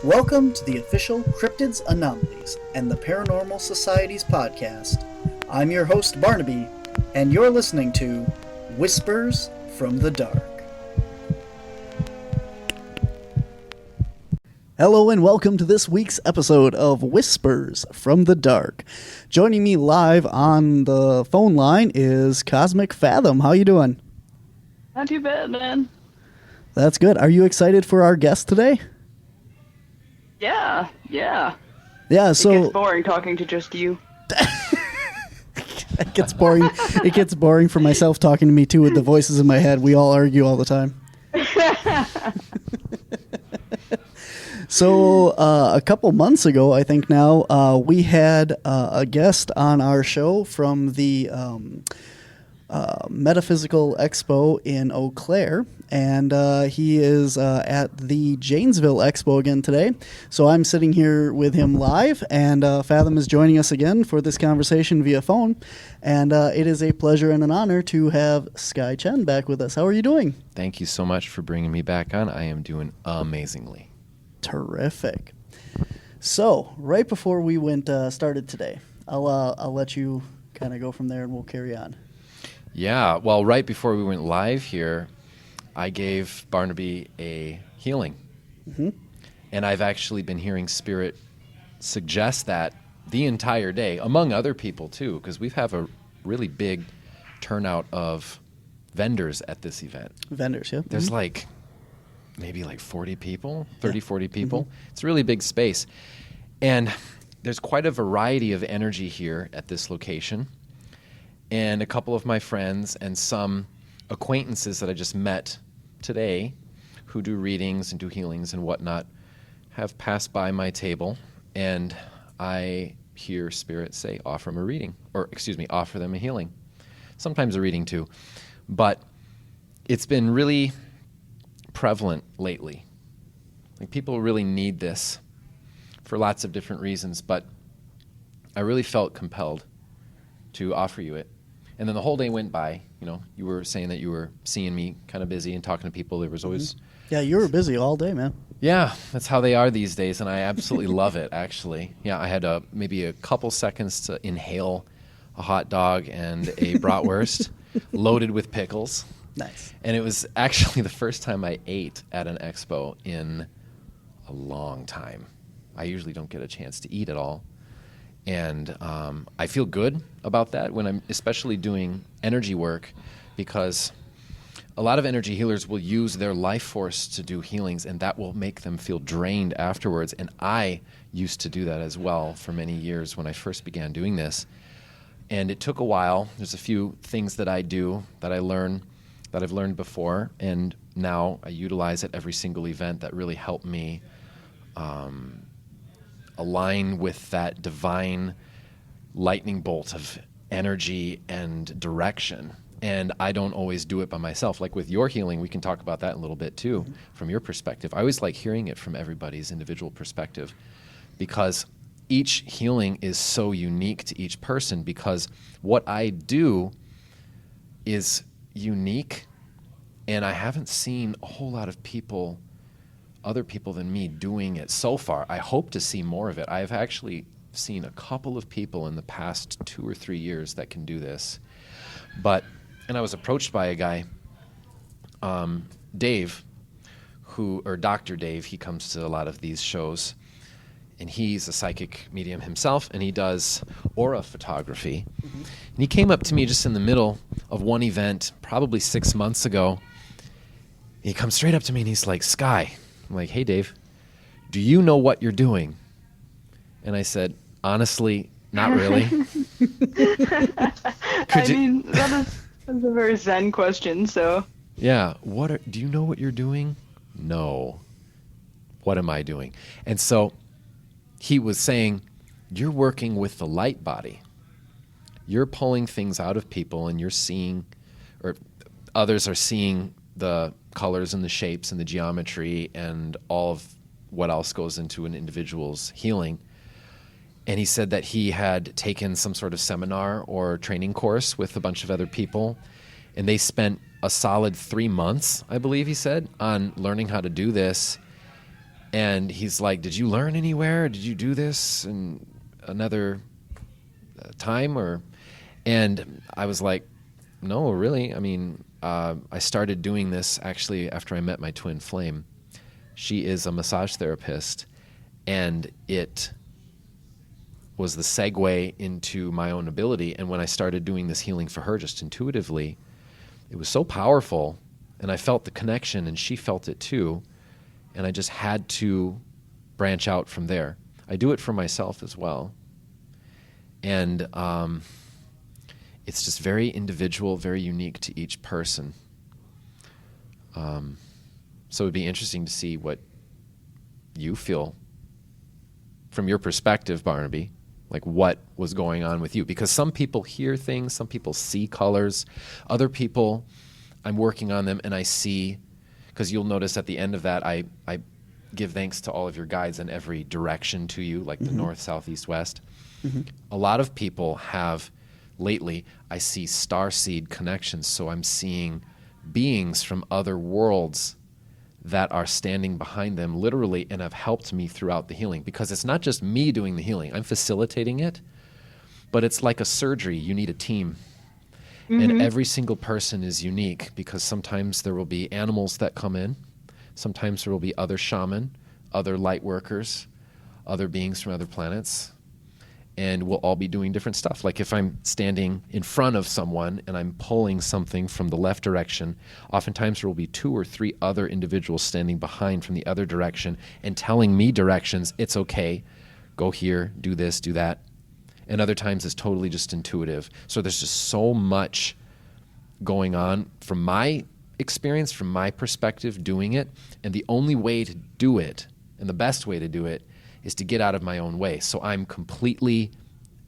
Welcome to the official Cryptids, Anomalies, and the Paranormal Society's podcast. I'm your host, Barnaby, and you're listening to Whispers from the Dark. Hello and welcome to this week's episode of Whispers from the Dark. Joining me live on the phone line is Cosmic Fathom. How you doing? Not too bad, man. That's good. Are you excited for our guest today? Yeah. Yeah, so... It gets boring talking to just you. It gets boring. It gets boring for myself talking to me, too, with the voices in my head. We all argue all the time. So a couple months ago, I think now, we had a guest on our show from the Metaphysical Expo in Eau Claire, and he is at the Janesville Expo again today. So I'm sitting here with him live, and Fathom is joining us again for this conversation via phone, and it is a pleasure and an honor to have Skye Chen back with us. How are you doing? Thank you so much for bringing me back on. I am doing amazingly. Terrific. So, right before we started today, I'll let you kind of go from there, and we'll carry on. Yeah, well, right before we went live here, I gave Barnaby a healing. Mm-hmm. And I've actually been hearing Spirit suggest that the entire day, among other people too, because we have a really big turnout of vendors at this event. Vendors, yeah. There's maybe 40 people, 30, 40 people. Mm-hmm. It's a really big space. And there's quite a variety of energy here at this location. And a couple of my friends and some acquaintances that I just met today who do readings and do healings and whatnot have passed by my table, and I hear Spirit say, offer them a reading, offer them a healing. Sometimes a reading too. But it's been really prevalent lately. People really need this for lots of different reasons, but I really felt compelled to offer you it. And then the whole day went by. You were saying that you were seeing me kind of busy and talking to people. There was always... Yeah, you were busy all day, man. Yeah, that's how they are these days, and I absolutely love it, actually. Yeah, I had maybe a couple seconds to inhale a hot dog and a bratwurst loaded with pickles. Nice. And it was actually the first time I ate at an expo in a long time. I usually don't get a chance to eat at all. And I feel good about that when I'm especially doing energy work, because a lot of energy healers will use their life force to do healings, and that will make them feel drained afterwards. And I used to do that as well for many years when I first began doing this. And it took a while. There's a few things that I do that I've learned before, and now I utilize at every single event that really help me align with that divine lightning bolt of energy and direction. And I don't always do it by myself. Like with your healing, we can talk about that a little bit too, from your perspective. I always like hearing it from everybody's individual perspective, because each healing is so unique to each person, because what I do is unique, and I haven't seen a whole lot of other people than me doing it so far. I hope to see more of it. I've actually seen a couple of people in the past 2 or 3 years that can do this. And I was approached by a guy, Dave, Dr. Dave, he comes to a lot of these shows, and he's a psychic medium himself, and he does aura photography. Mm-hmm. And he came up to me just in the middle of one event, probably 6 months ago. He comes straight up to me and he's like, Skye. I'm like, hey, Dave, do you know what you're doing? And I said, honestly, not really. That's a very Zen question, so. Yeah. Do you know what you're doing? No. What am I doing? And so he was saying, you're working with the light body. You're pulling things out of people, and you're seeing, or others are seeing the colors and the shapes and the geometry and all of what else goes into an individual's healing. And he said that he had taken some sort of seminar or training course with a bunch of other people, and they spent a solid 3 months, I believe he said, on learning how to do this. And he's like, did you learn anywhere? Did you do this in another time? And I was like, no, really. I mean, I started doing this actually after I met my twin flame. She is a massage therapist, and it was the segue into my own ability. And when I started doing this healing for her just intuitively, it was so powerful, and I felt the connection, and she felt it too. And I just had to branch out from there. I do it for myself as well. And it's just very individual, very unique to each person. So it'd be interesting to see what you feel from your perspective, Barnaby, like what was going on with you. Because some people hear things, some people see colors. Other people, I'm working on them and I see, because you'll notice at the end of that, I give thanks to all of your guides in every direction to you, like the north, south, east, west. A lot of people have, lately, I see starseed connections, so I'm seeing beings from other worlds that are standing behind them literally and have helped me throughout the healing, because it's not just me doing the healing. I'm facilitating it, but it's like a surgery. You need a team. And every single person is unique, because sometimes there will be animals that come in. Sometimes there will be other shaman, other light workers, other beings from other planets. And we'll all be doing different stuff. Like if I'm standing in front of someone and I'm pulling something from the left direction, oftentimes there will be 2 or 3 other individuals standing behind from the other direction and telling me directions. It's okay. Go here, do this, do that. And other times it's totally just intuitive. So there's just so much going on from my experience, from my perspective, doing it. And the only way to do it, and the best way to do it, is to get out of my own way. So I'm completely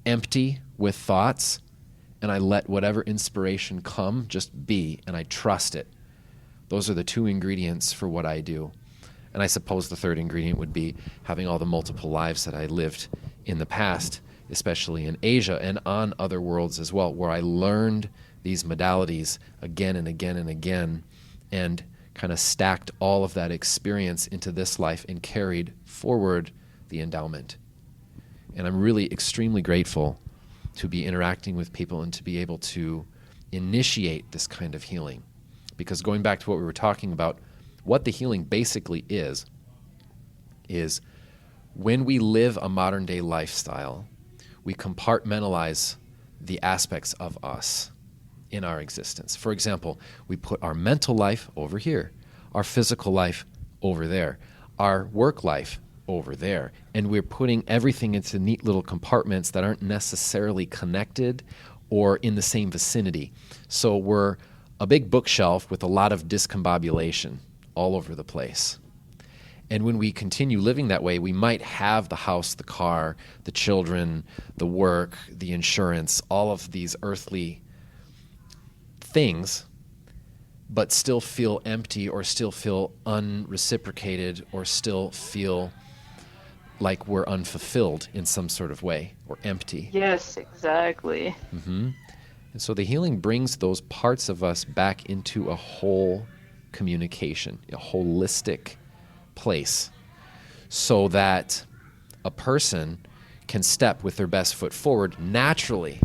empty with thoughts, and I let whatever inspiration come just be, and I trust it. Those are the 2 ingredients for what I do. And I suppose the 3rd ingredient would be having all the multiple lives that I lived in the past, especially in Asia and on other worlds as well, where I learned these modalities again and again and again, and kind of stacked all of that experience into this life and carried forward the endowment. And I'm really extremely grateful to be interacting with people and to be able to initiate this kind of healing. Because going back to what we were talking about, what the healing basically is when we live a modern day lifestyle, we compartmentalize the aspects of us in our existence. For example, we put our mental life over here, our physical life over there, our work life over there, and we're putting everything into neat little compartments that aren't necessarily connected or in the same vicinity. So we're a big bookshelf with a lot of discombobulation all over the place. And when we continue living that way, we might have the house, the car, the children, the work, the insurance, all of these earthly things, but still feel empty, or still feel unreciprocated, or still feel like we're unfulfilled in some sort of way, or empty. Yes, exactly. And so the healing brings those parts of us back into a whole communication, a holistic place, so that a person can step with their best foot forward naturally,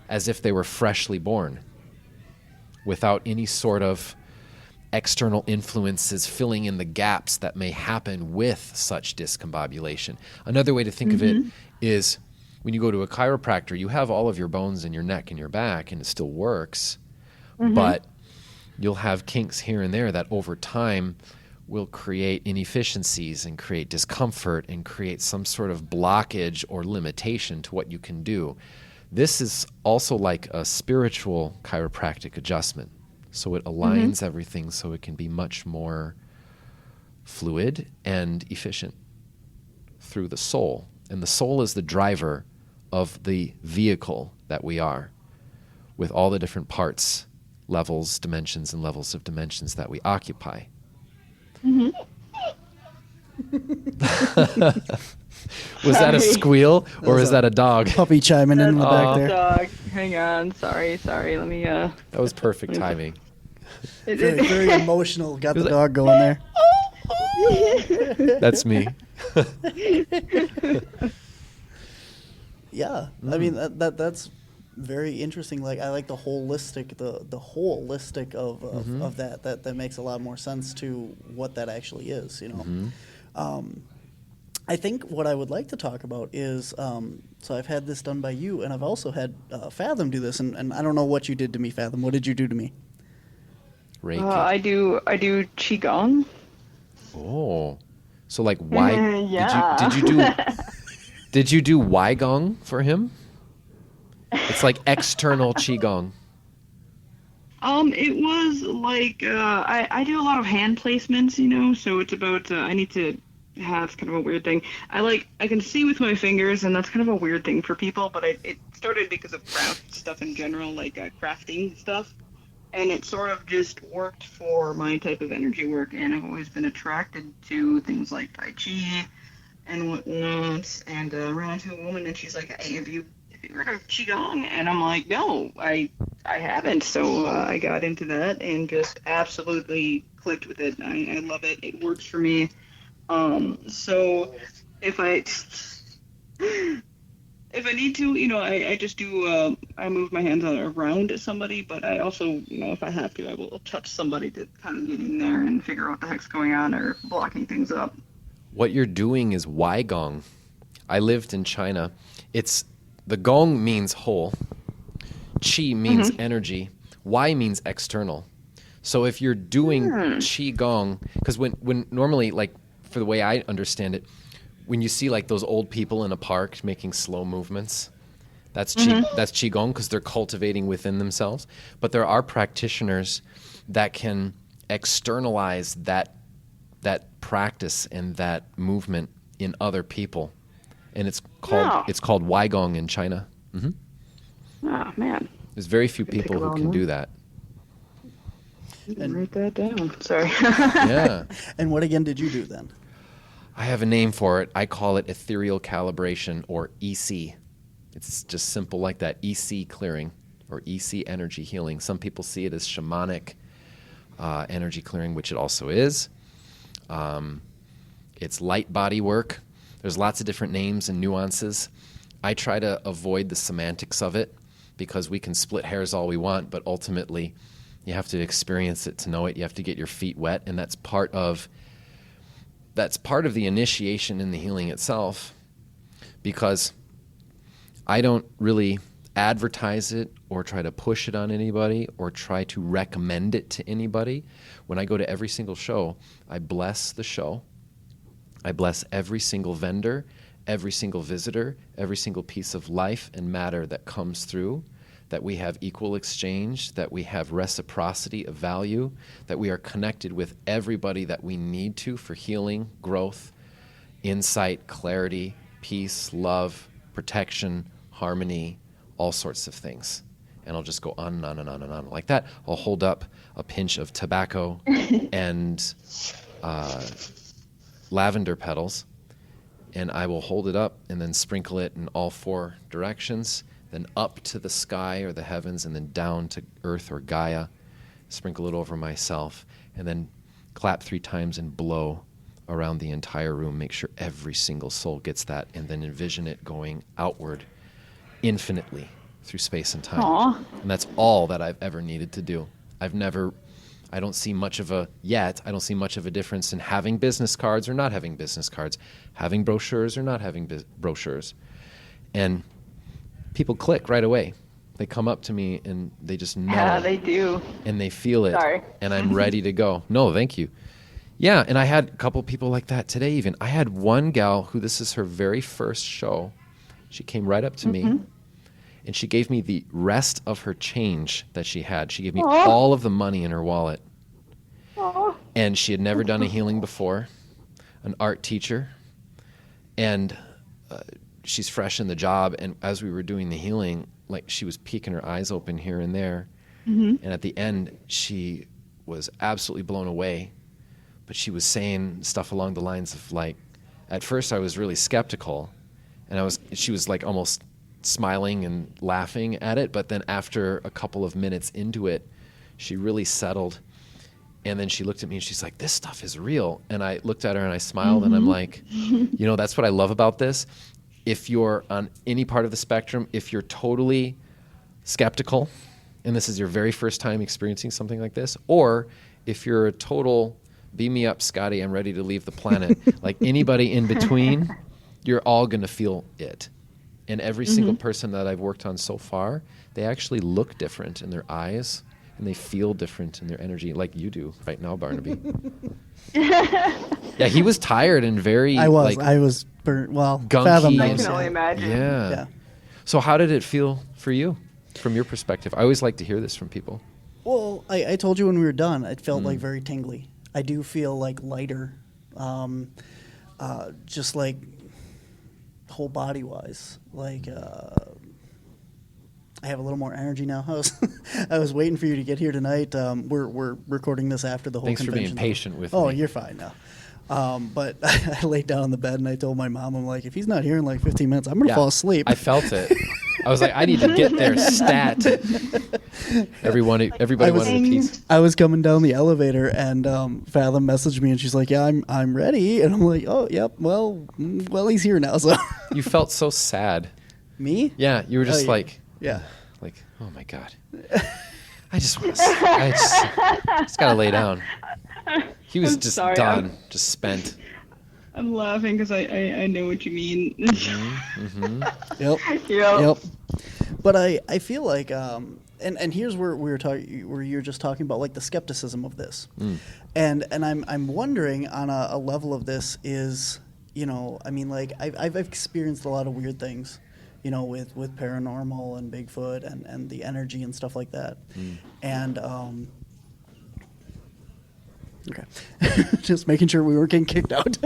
as if they were freshly born, without any sort of external influences filling in the gaps that may happen with such discombobulation. Another way to think of it is when you go to a chiropractor, you have all of your bones in your neck and your back, and it still works, but you'll have kinks here and there that over time will create inefficiencies and create discomfort and create some sort of blockage or limitation to what you can do. This is also like a spiritual chiropractic adjustment. So it aligns everything so it can be much more fluid and efficient through the soul. And the soul is the driver of the vehicle that we are, with all the different parts, levels, dimensions, and levels of dimensions that we occupy. Was that a squeal, or is that a dog? Puppy chiming in the back there. Dog. Hang on. Sorry. Let me. That was perfect timing. Very, very emotional. Got the dog going there. That's me. Yeah, I mean that's very interesting. Like I like the holistic, the holistic of that. That makes a lot more sense to what that actually is. You know, I think what I would like to talk about is so I've had this done by you, and I've also had Fathom do this, and I don't know what you did to me, Fathom. What did you do to me? Reiki. I do Qigong. Oh, so like why Yeah. did you do Qigong for him? It's like external Qigong. It was like I do a lot of hand placements, you know, so it's about I need to have kind of a weird thing. I can see with my fingers, and that's kind of a weird thing for people, but it started because of craft stuff in general, like crafting stuff, and it sort of just worked for my type of energy work, and I've always been attracted to things like Tai Chi and whatnot, and ran into a woman, and she's like, "Hey, have you heard of Qigong?" And I'm like, "No, I haven't." So I got into that and just absolutely clicked with it. I love it. It works for me. So if I need to, you know, I just do I move my hands around somebody, but I also, you know, if I have to, I will touch somebody to kind of get in there and figure out what the heck's going on or blocking things up. What you're doing is Qigong. I lived in China. The gong means whole, qi means energy, y means external. So if you're doing qi gong, because when normally, like for the way I understand it, when you see like those old people in a park making slow movements, that's qi gong because they're cultivating within themselves. But there are practitioners that can externalize that practice and that movement in other people. And it's called Qigong in China. Oh man, There's very few people who can do that. Write that down. Sorry. Yeah. And what again did you do then? I have a name for it. I call it Ethereal Calibration, or EC. It's just simple like that, EC clearing or EC energy healing. Some people see it as shamanic energy clearing, which it also is. It's light body work. There's lots of different names and nuances. I try to avoid the semantics of it because we can split hairs all we want, but ultimately you have to experience it to know it. You have to get your feet wet, and that's part of the initiation in the healing itself, because I don't really advertise it or try to push it on anybody or try to recommend it to anybody. When I go to every single show, I bless the show. I bless every single vendor, every single visitor, every single piece of life and matter that comes through, that we have equal exchange, that we have reciprocity of value, that we are connected with everybody that we need to for healing, growth, insight, clarity, peace, love, protection, harmony, all sorts of things. And I'll just go on and on and on and on like that. I'll hold up a pinch of tobacco and lavender petals, and I will hold it up and then sprinkle it in all four directions, then up to the sky or the heavens, and then down to earth or Gaia, sprinkle it over myself, and then clap 3 times and blow around the entire room. Make sure every single soul gets that, and then envision it going outward infinitely through space and time. Aww. And that's all that I've ever needed to do. I don't see much of a difference in having business cards or not having business cards, having brochures or not having brochures. And people click right away. They come up to me and they just know. Yeah, they do. And they feel it. Sorry. And I'm ready to go. No, thank you. Yeah, and I had a couple people like that today even. I had one gal who this is her very first show. She came right up to me. And she gave me the rest of her change that she had. She gave me all of the money in her wallet. And she had never done a healing before, an art teacher. And she's fresh in the job. And as we were doing the healing, like she was peeking her eyes open here and there. And at the end, she was absolutely blown away. But she was saying stuff along the lines of like, at first I was really skeptical. And she was like almost smiling and laughing at it, but then after a couple of minutes into it, she really settled And then she looked at me and she's like, this stuff is real. And I looked at her and I smiled and I'm like, you know, that's what I love about this. If you're on any part of the spectrum, if you're totally skeptical and this is your very first time experiencing something like this, or if you're a total beam me up, Scotty, I'm ready to leave the planet, like anybody in between, you're all going to feel it. And every single person that I've worked on so far, they actually look different in their eyes and they feel different in their energy, like you do right now, Barnaby. Yeah, he was tired and very I was burnt. Well, gunky. Fathom I knows. can only imagine. Yeah. So how did it feel for you from your perspective? I always like to hear this from people. Well, I told you when we were done, it felt like very tingly. I do feel like lighter, just like whole body wise. Like I have a little more energy now. I was waiting for you to get here tonight. We're recording this after the whole Thanks for convention. being patient with me. Oh, you're fine now. But I laid down on the bed and I told my mom, I'm like, if he's not here in like 15 minutes, I'm going to fall asleep. I felt it. I was like, I need to get there stat. Everybody wanted a piece. I was coming down the elevator and Fathom messaged me and she's like, yeah, I'm ready. And I'm like, oh, yep, well, he's here now. So You felt so sad. Me? Yeah, you were just like, yeah. like, oh my God. I just got to lay down. He was I'm just sorry, done, just spent. I'm laughing because I know what you mean. Yep. Yep. But I feel like and here's where we were talking, where you're just talking about like the skepticism of this, and I'm wondering on a level of this is, you know, I mean, like I've experienced a lot of weird things, you know, with paranormal and Bigfoot and the energy and stuff like that, and okay, just making sure we weren't getting kicked out,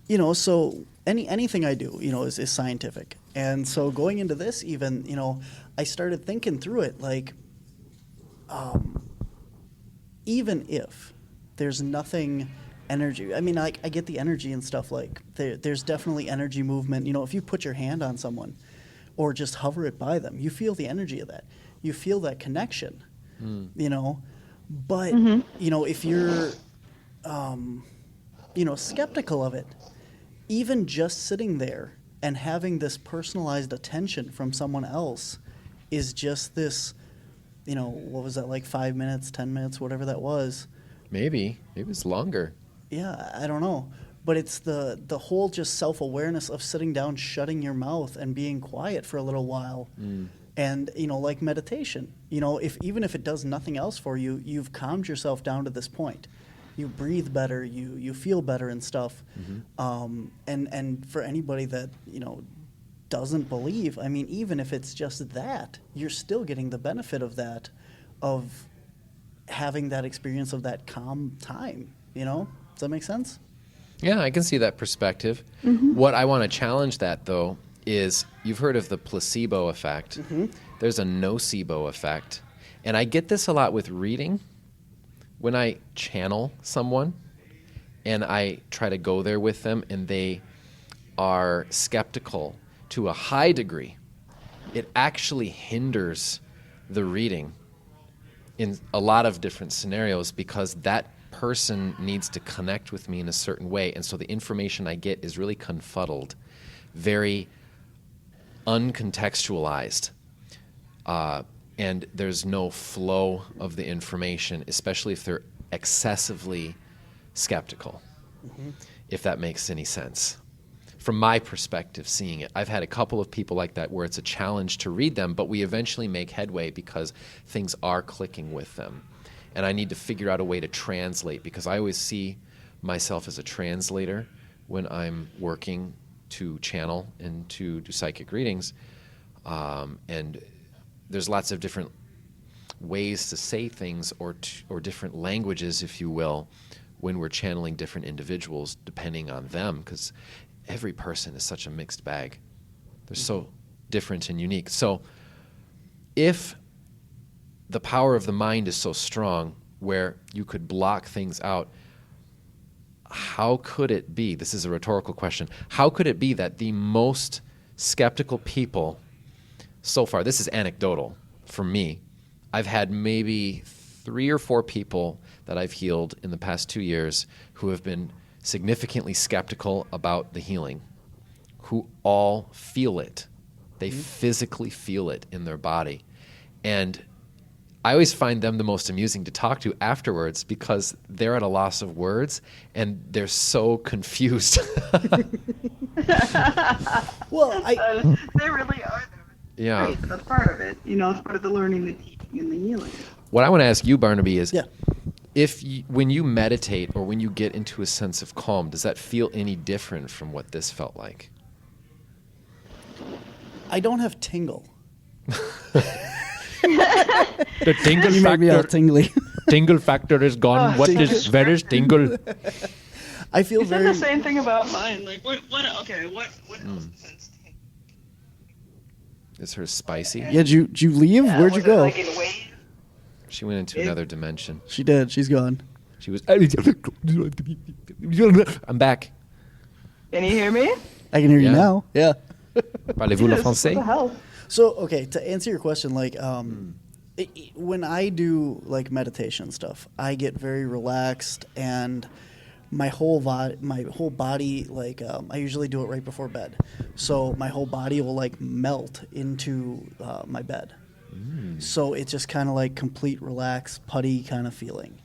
you know, so anything I do, you know, is scientific. And so going into this even, you know, I started thinking through it, like, even if there's nothing energy, I mean, I get the energy and stuff, like, there's definitely energy movement. You know, if you put your hand on someone or just hover it by them, you feel the energy of that. You feel that connection, you know. But, you know, if you're, you know, skeptical of it, even just sitting there and having this personalized attention from someone else is just this, you know, what was that, like 5 minutes, 10 minutes, whatever that was. Maybe it was longer. Yeah, I don't know. But it's the whole just self-awareness of sitting down, shutting your mouth and being quiet for a little while. And, you know, like meditation, you know, even if it does nothing else for you, you've calmed yourself down to this point. You breathe better, you feel better and stuff. And for anybody that, you know, doesn't believe, I mean, even if it's just that, you're still getting the benefit of that, of having that experience of that calm time, you know? Does that make sense? Yeah, I can see that perspective. What I want to challenge that, though, is you've heard of the placebo effect. There's a nocebo effect. And I get this a lot with reading. When I channel someone and I try to go there with them and they are skeptical to a high degree, it actually hinders the reading in a lot of different scenarios because that person needs to connect with me in a certain way. And so the information I get is really confuddled, very uncontextualized. And there's no flow of the information, especially if they're excessively skeptical, if that makes any sense. From my perspective, seeing it, I've had a couple of people like that where it's a challenge to read them, but we eventually make headway because things are clicking with them. And I need to figure out a way to translate, because I always see myself as a translator when I'm working to channel and to do psychic readings. And there's lots of different ways to say things or different languages, if you will, when we're channeling different individuals, depending on them, because every person is such a mixed bag. They're so different and unique. So if the power of the mind is so strong where you could block things out, how could it be, this is a rhetorical question, how could it be that the most skeptical people so far, this is anecdotal for me, I've had maybe 3 or 4 people that I've healed in the past 2 years who have been significantly skeptical about the healing, who all feel it. They physically feel it in their body. And I always find them the most amusing to talk to afterwards because they're at a loss of words and they're so confused. Well, they really are. Yeah. Right, that's part of it. It's part of the learning, the teaching, and the healing. What I want to ask you, Barnaby, is yeah. when you meditate or when you get into a sense of calm, does that feel any different from what this felt like? I don't have tingle. The tingle You make me all tingly. tingle factor is gone. Where is tingle? I feel You said very. the same thing about mine. Like, what else sense? Is her spicy? Yeah, did you leave? Where'd you go? Like in waves? She went into another dimension. She did. She's gone. She was. I'm back. Can you hear me? I can hear you Yeah. now. Yeah. Parlez-vous le What français? the hell? So, okay, to answer your question, like, when I do like meditation stuff, I get very relaxed, and my whole body, like, I usually do it right before bed, so my whole body will like melt into my bed. So it's just kind of like complete relaxed, putty kind of feeling.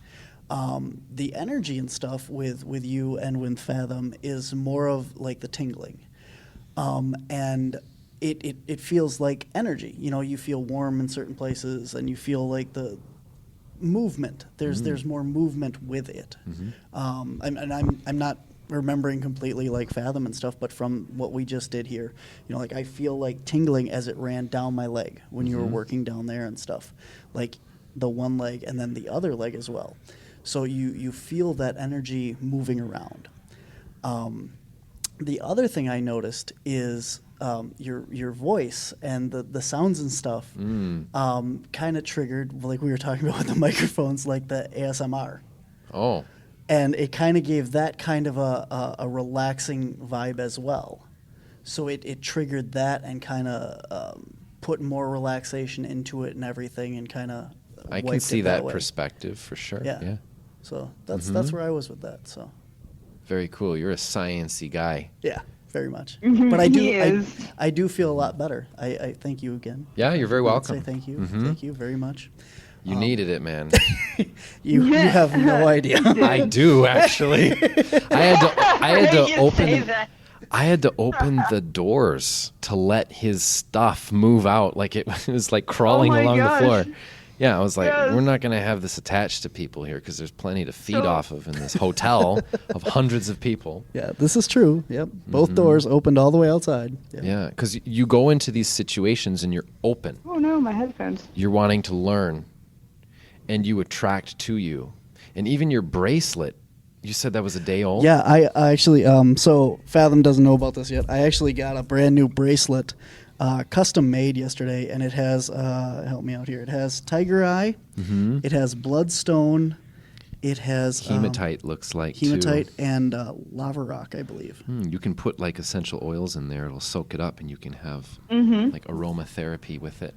The energy and stuff with you and with Fathom is more of like the tingling, and it feels like energy. You feel warm in certain places, and you feel like the movement. There's more movement with it. I'm not remembering completely like Fathom and stuff, but from what we just did here, like I feel like tingling as it ran down my leg when you were working down there and stuff, like the one leg and then the other leg as well. So you feel that energy moving around. The other thing I noticed is your voice and the sounds and stuff kind of triggered, like we were talking about with the microphones, like the ASMR. Oh. And it kind of gave that kind of a relaxing vibe as well. So it triggered that and kind of put more relaxation into it and everything, and kind of I can see that perspective for sure. Yeah. So that's where I was with that. So very cool. You're a sciencey guy. yeah, very much. Mhm, But he is. I do feel a lot better. I thank you again. Yeah, you're very I would welcome. say thank you. Thank you very much. You needed it, man. You have no idea. I do actually. I had to You open. say that. I had to open the doors to let his stuff move out. Like it was like crawling my along gosh. the floor. Yeah, I was like, Yes. we're not going to have this attached to people here because there's plenty to feed So- off of in this hotel of hundreds of people. Yeah, this is true. Yep. Both doors opened all the way outside. Yep. Yeah, because you go into these situations and you're open. Oh no, my headphones. You're wanting to learn, and you attract to you. And even your bracelet, you said that was a day old? Yeah, I actually, so Fathom doesn't know about this yet. I actually got a brand new bracelet, custom made yesterday, and it has, help me out here, it has tiger eye, it has bloodstone, it has Hematite looks like hematite too. and lava rock, I believe. You can put like essential oils in there. It'll soak it up, and you can have like aromatherapy with it.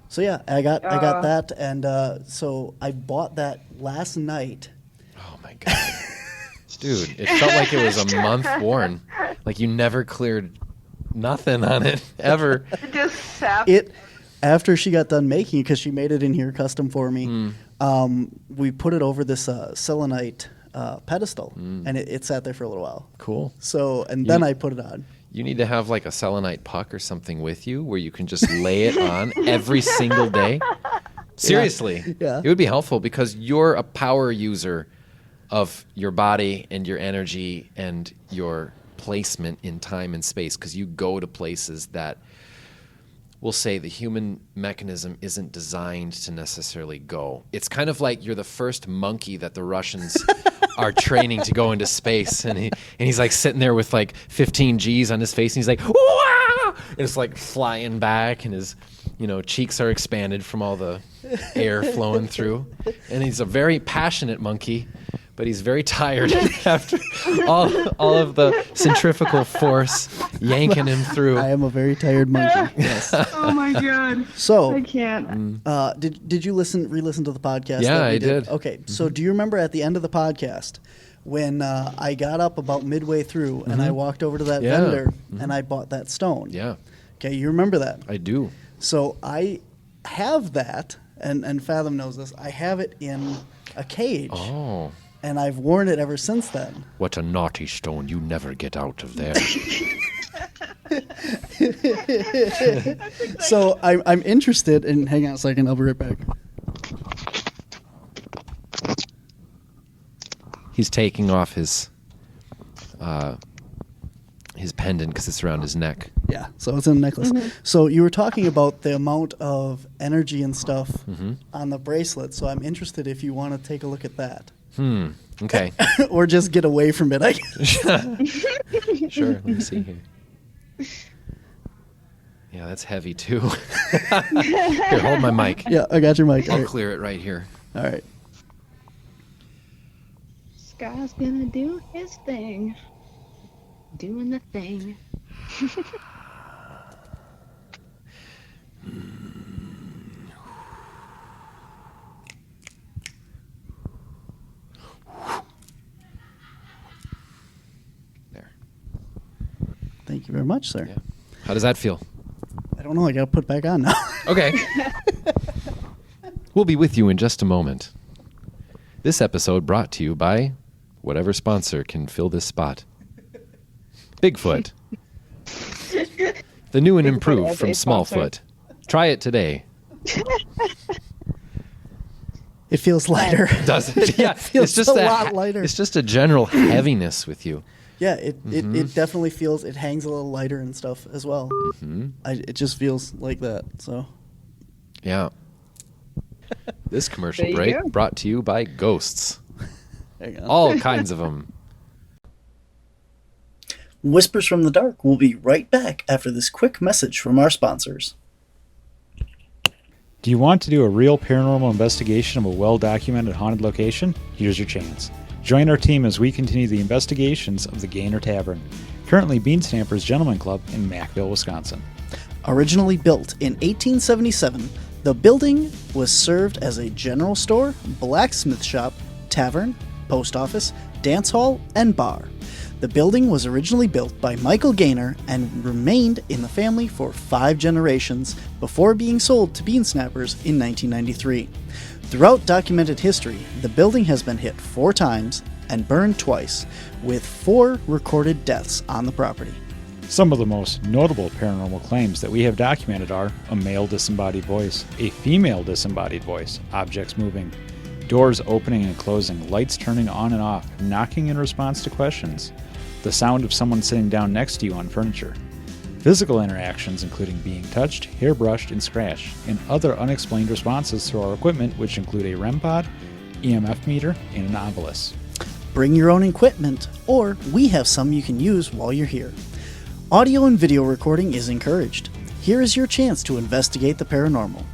So yeah, I got that, and so I bought that last night. Oh my god, dude! It felt like it was a month worn. Like you never cleared nothing on it ever. It just sap. It after she got done making it, because she made it in here custom for me. We put it over this selenite pedestal, and it sat there for a little while. Cool. So and then I put it on. You need to have like a selenite puck or something with you where you can just lay it on every single day. Seriously. Yeah. It would be helpful because you're a power user of your body and your energy and your placement in time and space, because you go to places that we'll say the human mechanism isn't designed to necessarily go. It's kind of like you're the first monkey that the Russians are training to go into space, and he's like sitting there with like 15 G's on his face, and he's like, "Wah!" And it's like flying back, and his cheeks are expanded from all the air flowing through, and he's a very passionate monkey, but he's very tired after all of the centrifugal force yanking him through. I am a very tired monkey. Yes. Oh Oh my god. So I can't. did you re-listen to the podcast? Yeah, that we I did. Okay, so do you remember at the end of the podcast when I got up about midway through and I walked over to that Yeah. vendor and I bought that stone? Yeah, Okay, you remember that? I do. So I have that, and Fathom knows this. I have it in a cage, Oh, and I've worn it ever since then. what a naughty stone. You never get out of there. So I'm interested in. Hang on a second, I'll be right back. He's taking off his pendant because it's around his neck. Yeah, so it's in a necklace. So you were talking about the amount of energy and stuff on the bracelet. So I'm interested if you want to take a look at that, Okay. or just get away from it. I guess. Sure. Let me see here. Yeah, that's heavy too. Here, hold my mic. Yeah, I got your mic. All I'll right. clear it right here. All right. Skye's gonna do his thing. Doing the thing. There. Thank you very much, sir. Yeah. How does that feel? I don't know. I got to put it back on now. Okay. We'll be with you in just a moment. This episode brought to you by whatever sponsor can fill this spot. Bigfoot. The new and Bigfoot improved as from a sponsor. Smallfoot. Try it today. It feels lighter. Does it? Yeah. feels a lot lighter. It's just a general heaviness with you. Yeah, it definitely feels. It hangs a little lighter and stuff as well. It just feels like that. So Yeah. This commercial There you break go. brought to you by ghosts. there you go. All kinds of them. Whispers from the Dark will be right back after this quick message from our sponsors. Do you want to do a real paranormal investigation of a well-documented haunted location? Here's your chance. Join our team as we continue the investigations of the Gainer Tavern, currently Bean Stamper's Gentleman Club in Mackville, Wisconsin. Originally built in 1877, the building was served as a general store, blacksmith shop, tavern, post office, dance hall, and bar. The building was originally built by Michael Gainer and remained in the family for 5 generations before being sold to Bean Snappers in 1993. Throughout documented history, the building has been hit 4 times and burned twice, with 4 recorded deaths on the property. Some of the most notable paranormal claims that we have documented are a male disembodied voice, a female disembodied voice, objects moving, doors opening and closing, lights turning on and off, knocking in response to questions, the sound of someone sitting down next to you on furniture, physical interactions including being touched, hair brushed, and scratched, and other unexplained responses to our equipment, which include a REM pod, EMF meter, and an Ovilus. Bring your own equipment, or we have some you can use while you're here. Audio and video recording is encouraged. Here is your chance to investigate the paranormal.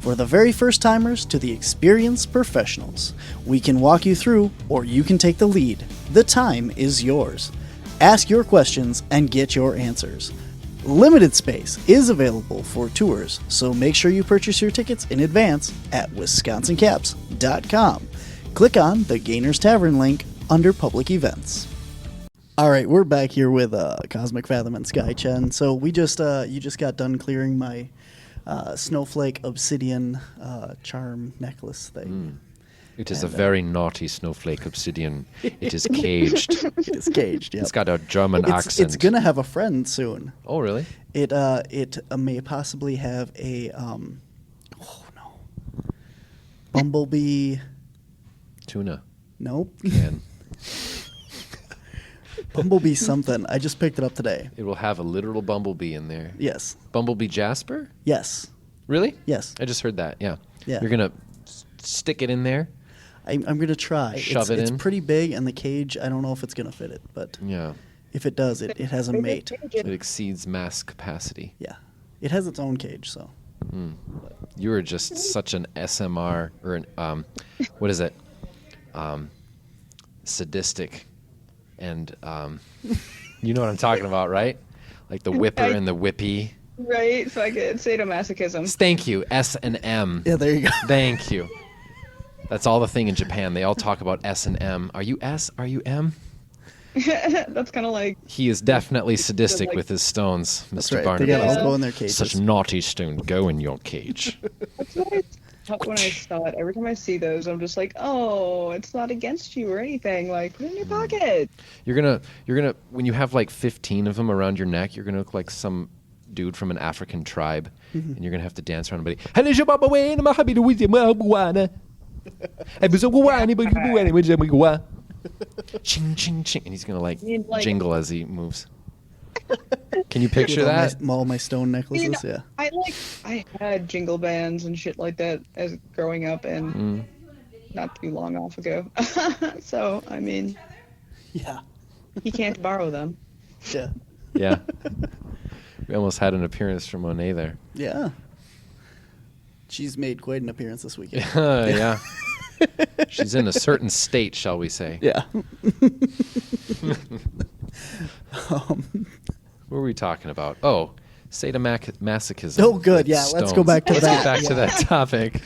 For the very first timers to the experienced professionals, we can walk you through, or you can take the lead. The time is yours. Ask your questions and get your answers. Limited space is available for tours, so make sure you purchase your tickets in advance at wisconsincaps.com. Click on the Gainer's Tavern link under public events. All right, we're back here with Cosmic Fathom and Skye Chen. So we just you just got done clearing my snowflake obsidian charm necklace thing. It is a very naughty snowflake obsidian. It is caged. It is caged. Yep. It's got a German accent. It's gonna have a friend soon. Oh, really? It may possibly have a bumblebee. Tuna. Nope. And Bumblebee something. I just picked it up today. it will have a literal bumblebee in there. Yes. Bumblebee Jasper? Yes. Really? Yes. I just heard that. Yeah. Yeah. You're going to stick it in there? I'm going to try. Shove it it's in? pretty big, and the cage, I don't know if it's going to fit it, but Yeah. if it does, it has a mate. It exceeds mass capacity. Yeah. It has its own cage, so. You are just such an SMR or an what is it? Sadistic, and you know what I'm talking about, right? Like the whipper and the whippy. Right? So I get sadomasochism. Thank you, S&M. Yeah, there you go. Thank you. That's all the thing in Japan. They all talk about S&M. Are you S? Are you M? That's kind of like... He is definitely sadistic with his stones, That's Mr. right. Barnaby. They gotta all go in their cages. Such naughty stone. Go in your cage. That's what I thought when I saw it. Every time I see those, I'm just like, oh, it's not against you or anything. Like, put it in your pocket. You're gonna when you have like 15 of them around your neck, you're gonna look like some dude from an African tribe, and you're gonna have to dance around somebody. Ching ching ching, and he's gonna like jingle as he moves. Can you picture that? All my stone necklaces, yeah. I had jingle bands and shit like that as growing up, and not too long off ago. So I mean, Yeah. he can't borrow them. Yeah. Yeah. We almost had an appearance from Monet there. Yeah. She's made quite an appearance this weekend. Yeah. She's in a certain state, shall we say. Yeah. What were we talking about? Oh, sadomasochism. Oh, good. with Yeah, let's go stones. back to Let's that. get back to that topic.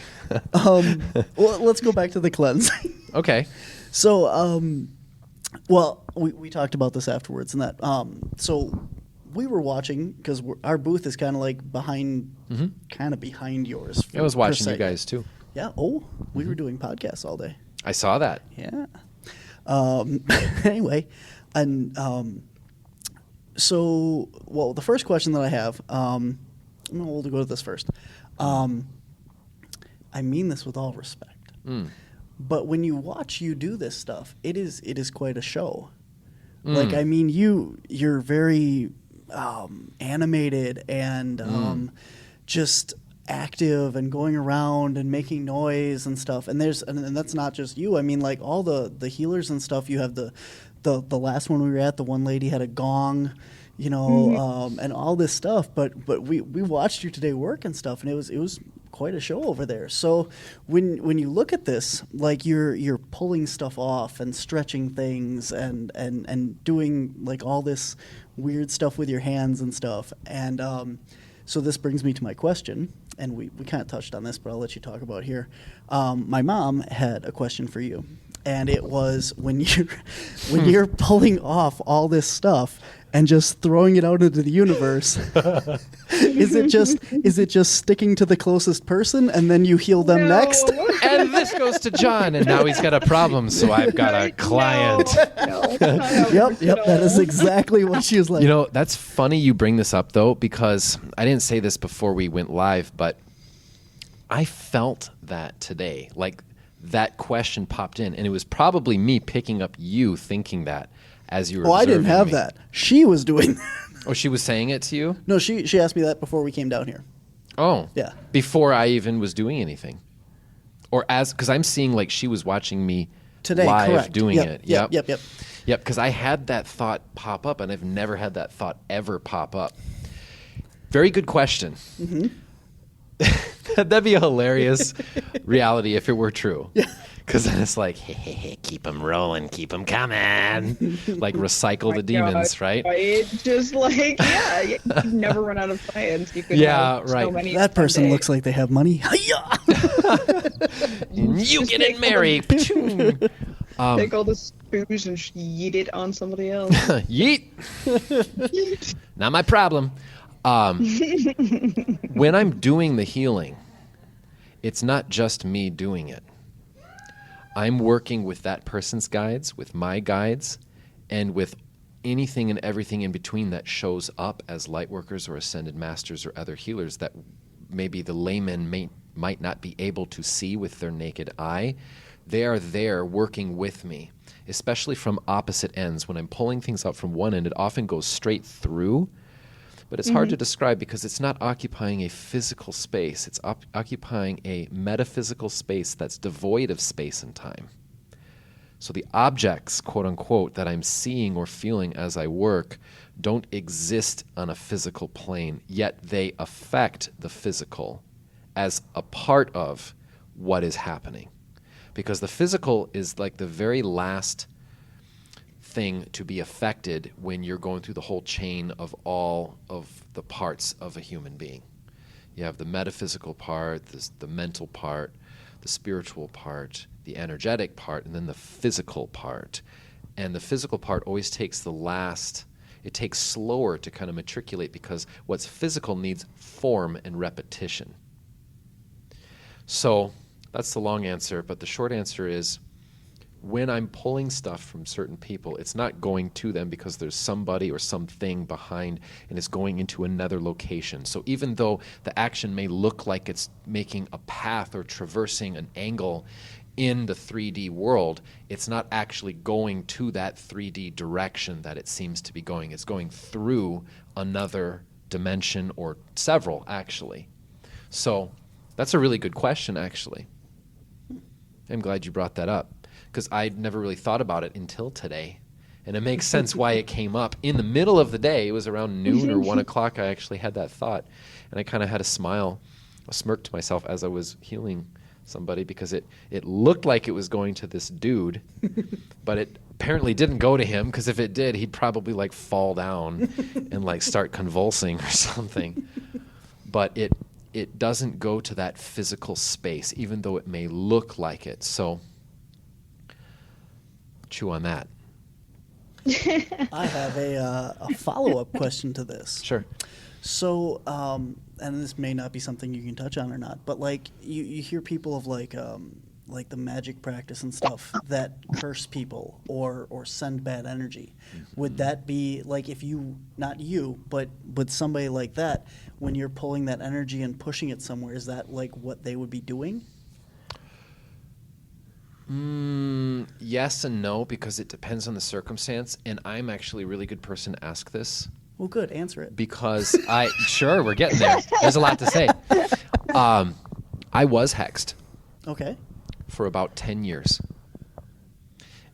Well, let's go back to the cleanse. Okay. So, well, we talked about this afterwards, and that. So, we were watching because our booth is kind of like behind, kind of behind yours. I was watching per you se. guys too. Yeah. Oh, we were doing podcasts all day. I saw that. Yeah. Anyway, and so, well, the first question that I have, we'll go to this first. I mean this with all respect, but when you watch you do this stuff, it is quite a show. Like, I mean, you're very animated and just active and going around and making noise and stuff. And and that's not just you. I mean, like all the healers and stuff. You have the last one we were at. The one lady had a gong, you know, and all this stuff. But we watched you today work and stuff, and it was quite a show over there. So when you look at this, like you're pulling stuff off and stretching things and doing like all this weird stuff with your hands and stuff. And so this brings me to my question, and we kind of touched on this, but I'll let you talk about it here. My mom had a question for you, and it was when you're pulling off all this stuff and just throwing it out into the universe, is it just sticking to the closest person and then you heal them next? And this goes to John, and now he's got a problem, so I've got a client. Yep, that is exactly what she was like. You know, that's funny you bring this up, though, because I didn't say this before we went live, but I felt that today. Like, that question popped in, and it was probably me picking up you thinking that as you were I didn't observing have me. that. She was doing that. Oh, she was saying it to you? No, she asked me that before we came down here. Oh. Yeah. Before I even was doing anything. Or because I'm seeing like she was watching me Today, live correct. doing Yep, it. Yep. Yep, because I had that thought pop up, and I've never had that thought ever pop up. Very good question. That'd be a hilarious reality if it were true. Yeah. Because then it's like, hey, keep them rolling, keep them coming. Like recycle the demons, right? Right? Just like, yeah, you never run out of clients. You could have so right. many That person someday. looks like they have money. You getting married. Take all the booze and yeet it on somebody else. Yeet. Not my problem. When I'm doing the healing, it's not just me doing it. I'm working with that person's guides, with my guides, and with anything and everything in between that shows up as light workers or ascended masters or other healers that maybe the layman might not be able to see with their naked eye. They are there working with me, especially from opposite ends. When I'm pulling things out from one end, it often goes straight through. But it's hard to describe because it's not occupying a physical space. It's occupying a metaphysical space that's devoid of space and time. So the objects, quote unquote, that I'm seeing or feeling as I work don't exist on a physical plane, yet they affect the physical as a part of what is happening. Because the physical is like the very last thing to be affected when you're going through the whole chain of all of the parts of a human being. You have the metaphysical part, the mental part, the spiritual part, the energetic part, and then the physical part. And the physical part always takes it takes slower to kind of matriculate, because what's physical needs form and repetition. So that's the long answer, but the short answer is, when I'm pulling stuff from certain people, it's not going to them because there's somebody or something behind, and it's going into another location. So even though the action may look like it's making a path or traversing an angle in the 3D world, it's not actually going to that 3D direction that it seems to be going. It's going through another dimension, or several, actually. So that's a really good question, actually. I'm glad you brought that up, because I'd never really thought about it until today. And it makes sense why it came up in the middle of the day. It was around noon or 1 o'clock I actually had that thought. And I kind of had a smirk to myself as I was healing somebody, because it looked like it was going to this dude, but it apparently didn't go to him, because if it did, he'd probably like fall down and like start convulsing or something. But it doesn't go to that physical space, even though it may look like it. So chew on that. I have a follow-up question to this. Sure. So, and this may not be something you can touch on or not, but like you hear people of like the magic practice and stuff that curse people or send bad energy. Mm-hmm. Would that be like, if you, not you, but somebody like that, when you're pulling that energy and pushing it somewhere, is that like what they would be doing? Yes and no, because it depends on the circumstance, and I'm actually a really good person to ask this. Well, good. Answer it. Because sure, we're getting there. There's a lot to say. I was hexed. Okay. For about 10 years.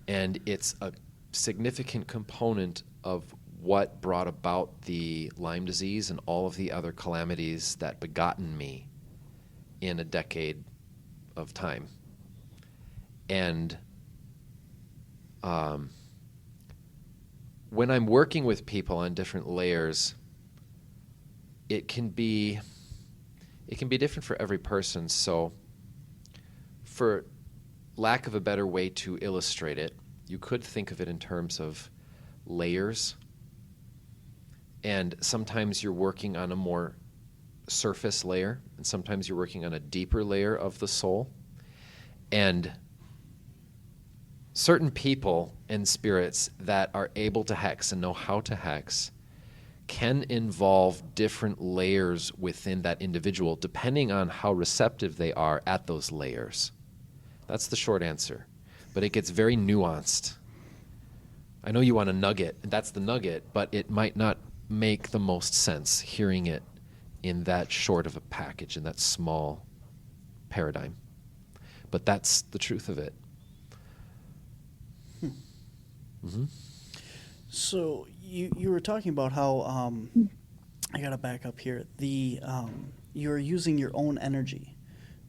And it's a significant component of what brought about the Lyme disease and all of the other calamities that begotten me in a decade of time. And when I'm working with people on different layers, it can be different for every person. So for lack of a better way to illustrate it, you could think of it in terms of layers. And sometimes you're working on a more surface layer, and sometimes you're working on a deeper layer of the soul. And certain people and spirits that are able to hex and know how to hex can involve different layers within that individual, depending on how receptive they are at those layers. That's the short answer. But it gets very nuanced. I know you want a nugget, and that's the nugget, but it might not make the most sense hearing it in that short of a package, in that small paradigm. But that's the truth of it. Mm-hmm. So you were talking about how I gotta back up here. You're using your own energy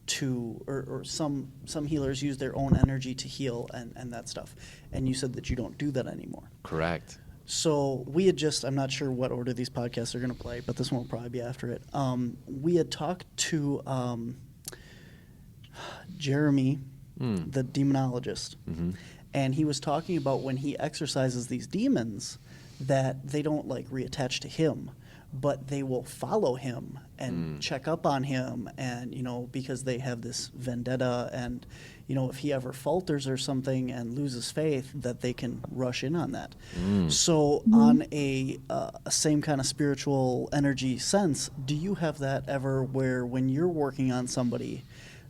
to, or some healers use their own energy to heal and that stuff. And you said that you don't do that anymore. Correct. So we had I'm not sure what order these podcasts are going to play, but this one will probably be after it. We had talked to Jeremy, the demonologist, mm-hmm. and he was talking about when he exorcises these demons that they don't like reattach to him, but they will follow him and check up on him, and because they have this vendetta, and if he ever falters or something and loses faith, that they can rush in on that. So on a same kind of spiritual energy sense, do you have that ever where when you're working on somebody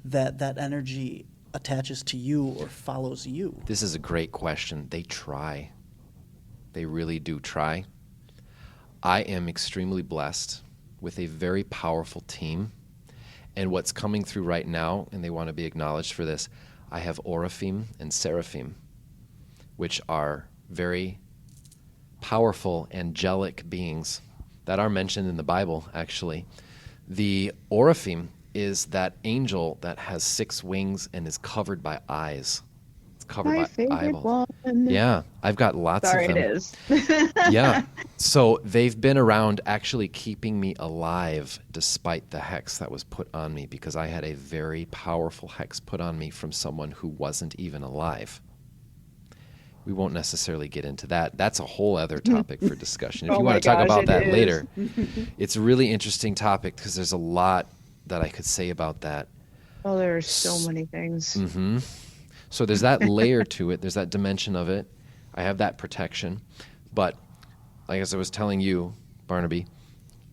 that energy attaches to you or follows you? This is a great question. They try. They really do try. I am extremely blessed with a very powerful team. And what's coming through right now, and they want to be acknowledged for this, I have Oraphim and Seraphim, which are very powerful angelic beings that are mentioned in the Bible, actually. The Oraphim is that angel that has 6 wings and is covered by eyes. It's covered My by favorite eyeballs. one. Yeah, I've got lots Sorry, of them. it is. Yeah. So they've been around actually keeping me alive despite the hex that was put on me, because I had a very powerful hex put on me from someone who wasn't even alive. We won't necessarily get into that. That's a whole other topic for discussion. If Oh you my want to talk gosh, about it that is. later, it's a really interesting topic because there's a lot that I could say about that. Oh, there are so many things. Mm-hmm. So there's that layer to it. There's that dimension of it. I have that protection. But like as I was telling you, Barnaby,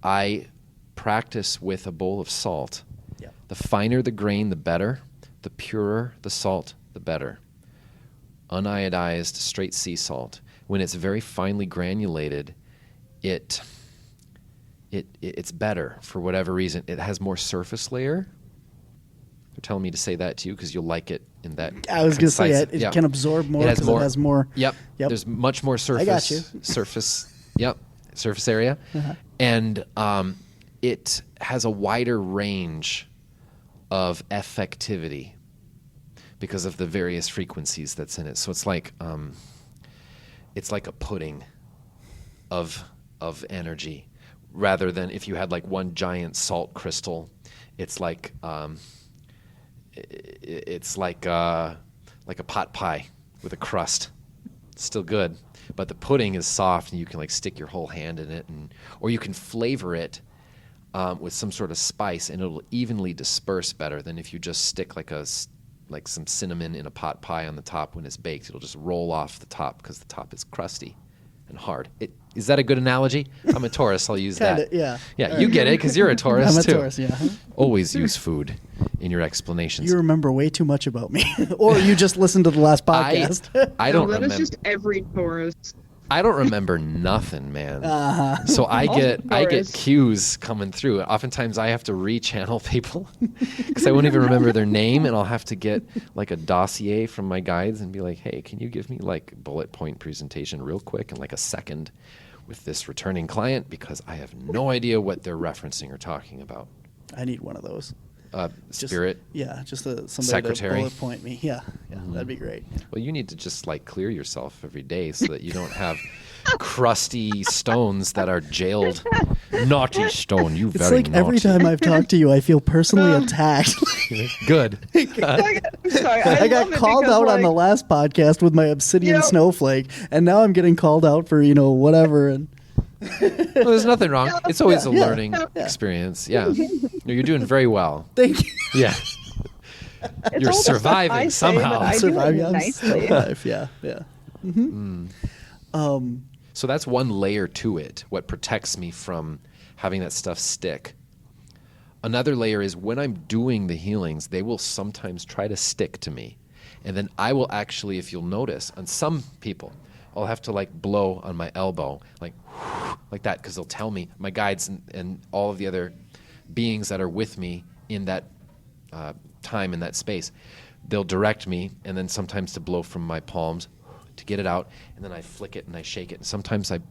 I practice with a bowl of salt. Yeah. The finer the grain, the better. The purer the salt, the better. Uniodized straight sea salt. When it's very finely granulated, it's better for whatever reason. It has more surface layer. They're telling me to say that to you because you'll like it in that. I was going to say concise- it can absorb more It has because it has more. Yep. There's much more surface. got you. Surface. Yep. Surface area, and it has a wider range of effectivity because of the various frequencies that's in it. So it's like a pudding of energy, rather than if you had like one giant salt crystal. It's like a pot pie with a crust. It's still good, but the pudding is soft, and you can like stick your whole hand in it, or you can flavor it with some sort of spice, and it'll evenly disperse better than if you just stick like some cinnamon in a pot pie on the top. When it's baked, it'll just roll off the top because the top is crusty and hard. Is that a good analogy? I'm a Taurus. I'll use Kinda, that. yeah. Yeah, you get it because you're a Taurus I'm a too. Taurus, yeah. Always use food in your explanations. You remember way too much about me. Or you just listened to the last podcast. I don't That remember. is just every Taurus. I don't remember nothing, man. So I get Taurus. cues coming through. Oftentimes I have to rechannel people because I won't even remember their name, and I'll have to get like a dossier from my guides and be like, "Hey, can you give me like bullet point presentation real quick in like a second with this returning client, because I have no idea what they're referencing or talking about." I need one of those. Spirit. Just somebody Secretary. to bullet point me. Yeah, that'd be great. Well, you need to just like clear yourself every day so that you don't have crusty stones that are jailed. Naughty stone, you It's very like naughty. every time I've talked to you, I feel personally attacked. Good. I'm sorry. I got called out on the last podcast with my obsidian Yep. snowflake, and now I'm getting called out for whatever. And Well, there's nothing wrong. It's always a Yeah. learning experience. Yeah. No, you're doing very well. thank you. Yeah. It's You're all the stuff surviving I say, somehow. but I do Survive, it yeah, I'm nicely. still alive. Yeah. So that's one layer to it, what protects me from having that stuff stick. Another layer is when I'm doing the healings, they will sometimes try to stick to me. And then I will actually, if you'll notice, on some people, I'll have to like blow on my elbow, like that, because they'll tell me, my guides and all of the other beings that are with me in that time, in that space, they'll direct me, and then sometimes to blow from my palms to get it out, and then I flick it and I shake it. And sometimes I'm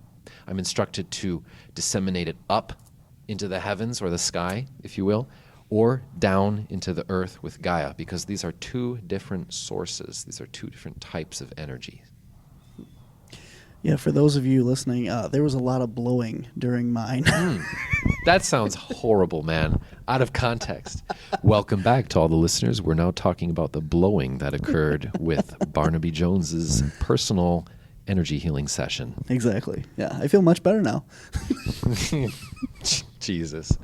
instructed to disseminate it up into the heavens or the sky, if you will, or down into the earth with Gaia, because these are two different sources. These are two different types of energy. Yeah, for those of you listening, there was a lot of blowing during mine. That sounds horrible, man. Out of context. Welcome back to all the listeners. We're now talking about the blowing that occurred with Barnaby Jones's personal energy healing session. Exactly. Yeah, I feel much better now. Jesus.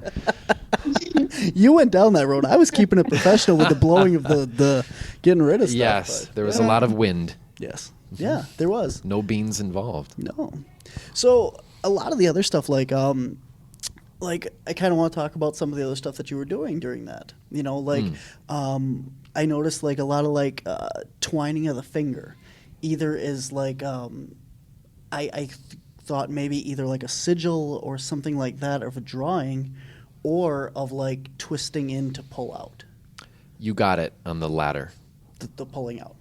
You went down that road. I was keeping it professional with the blowing of the getting rid of stuff. Yes, but- there was a lot of wind. Yes. Yeah, there was. No beans involved. No. So a lot of the other stuff, like I kind of want to talk about some of the other stuff that you were doing during that. I noticed like a lot of twining of the finger, either is like I thought maybe either like a sigil or something like that of a drawing, or of like twisting in to pull out, You got it on the latter. the pulling out.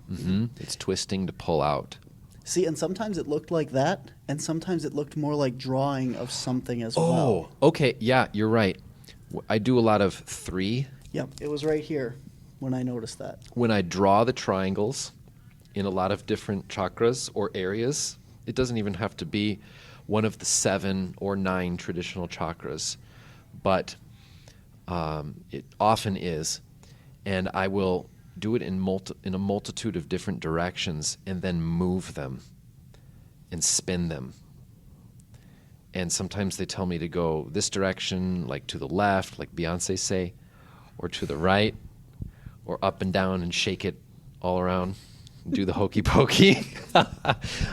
It's twisting to pull out. See, and sometimes it looked like that, and sometimes it looked more like drawing of something as well. Oh, okay. Yeah, you're right. I do a lot of 3. Yep, it was right here when I noticed that. When I draw the triangles, in a lot of different chakras or areas. It doesn't even have to be one of the 7 or 9 traditional chakras, but it often is. And I will do it in a multitude of different directions and then move them and spin them. And sometimes they tell me to go this direction, like to the left, like Beyonce say, or to the right, or up and down and shake it all around. Do the hokey pokey.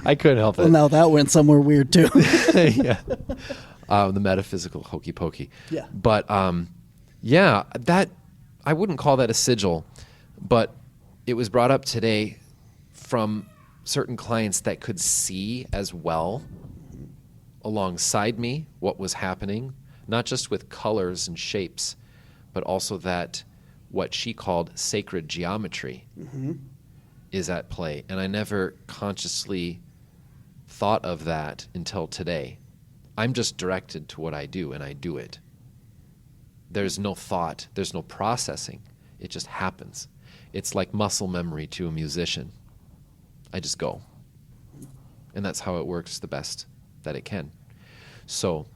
I couldn't help it. Well, now that went somewhere weird too. Yeah. The metaphysical hokey pokey. Yeah. But yeah, that I wouldn't call that a sigil, but it was brought up today from certain clients that could see as well alongside me what was happening, not just with colors and shapes, but also that what she called sacred geometry is at play. And I never consciously thought of that until today. I'm just directed to what I do, and I do it. There's no thought, there's no processing. It just happens. It's like muscle memory to a musician. I just go. And that's how it works the best that it can. So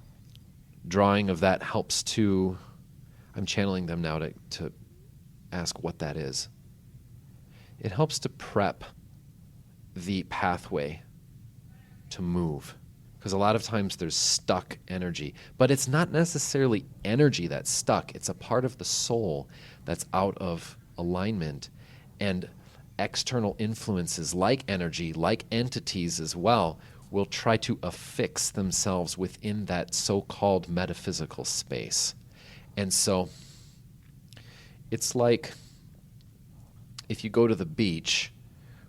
drawing of that helps to, I'm channeling them now to ask what that is. It helps to prep the pathway to move. Because a lot of times there's stuck energy. But it's not necessarily energy that's stuck. It's a part of the soul that's out of alignment. And external influences like energy, like entities as well, will try to affix themselves within that so-called metaphysical space. And so it's like if you go to the beach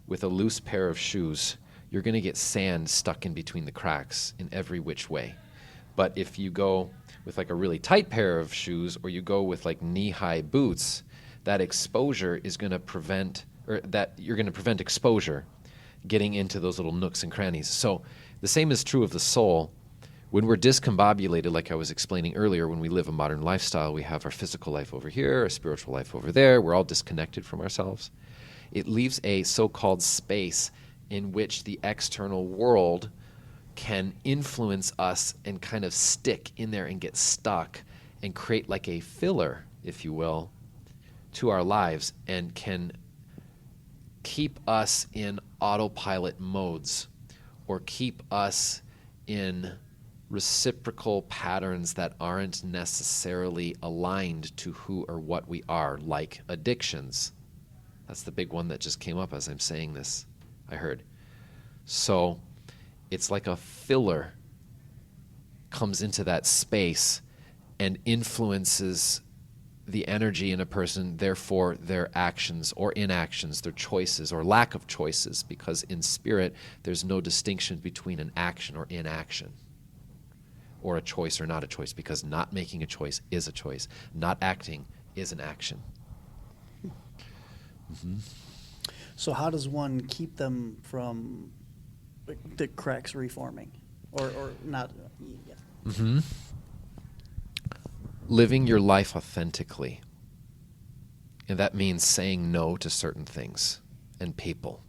with a loose pair of shoes, you're going to get sand stuck in between the cracks in every which way. But if you go with like a really tight pair of shoes, or you go with like knee-high boots, that exposure is going to prevent, or that you're going to prevent exposure getting into those little nooks and crannies. So the same is true of the soul. When we're discombobulated, like I was explaining earlier, when we live a modern lifestyle, we have our physical life over here, our spiritual life over there, we're all disconnected from ourselves. It leaves a so-called space in which the external world can influence us and kind of stick in there and get stuck and create like a filler, if you will, to our lives, and can keep us in autopilot modes or keep us in reciprocal patterns that aren't necessarily aligned to who or what we are, like addictions. That's the big one that just came up as I'm saying this, I heard. So it's like a filler comes into that space and influences the energy in a person, therefore their actions or inactions, their choices or lack of choices, because in spirit there's no distinction between an action or inaction, or a choice or not a choice, because not making a choice is a choice. Not acting is an action. Mm-hmm. So how does one keep them from the cracks reforming? Or not? Yeah. Mm-hmm. Living your life authentically. And that means saying no to certain things and people.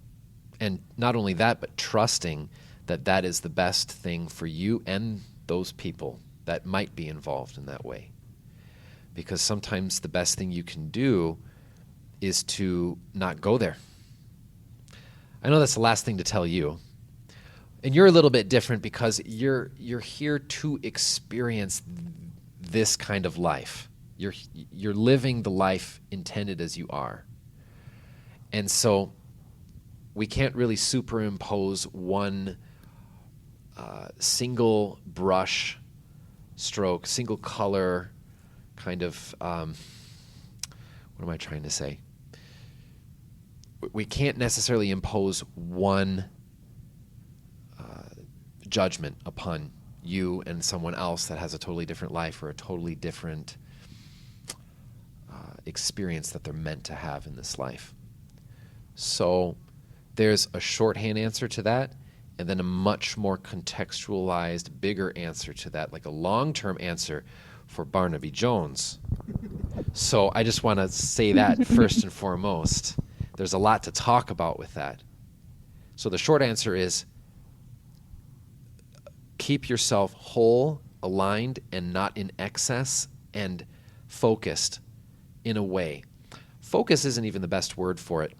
And not only that, but trusting that that is the best thing for you and those people that might be involved in that way. Because sometimes the best thing you can do is to not go there. I know that's the last thing to tell you. And you're a little bit different because you're here to experience this kind of life. You're living the life intended as you are. And so we can't really superimpose one single brush stroke, single color kind of, what am I trying to say? We can't necessarily impose one judgment upon you and someone else that has a totally different life or a totally different experience that they're meant to have in this life. So there's a shorthand answer to that, and then a much more contextualized, bigger answer to that, like a long-term answer for Barnaby Jones. So I just want to say that first and foremost. There's a lot to talk about with that. So the short answer is keep yourself whole, aligned, and not in excess, and focused in a way. Focus isn't even the best word for it.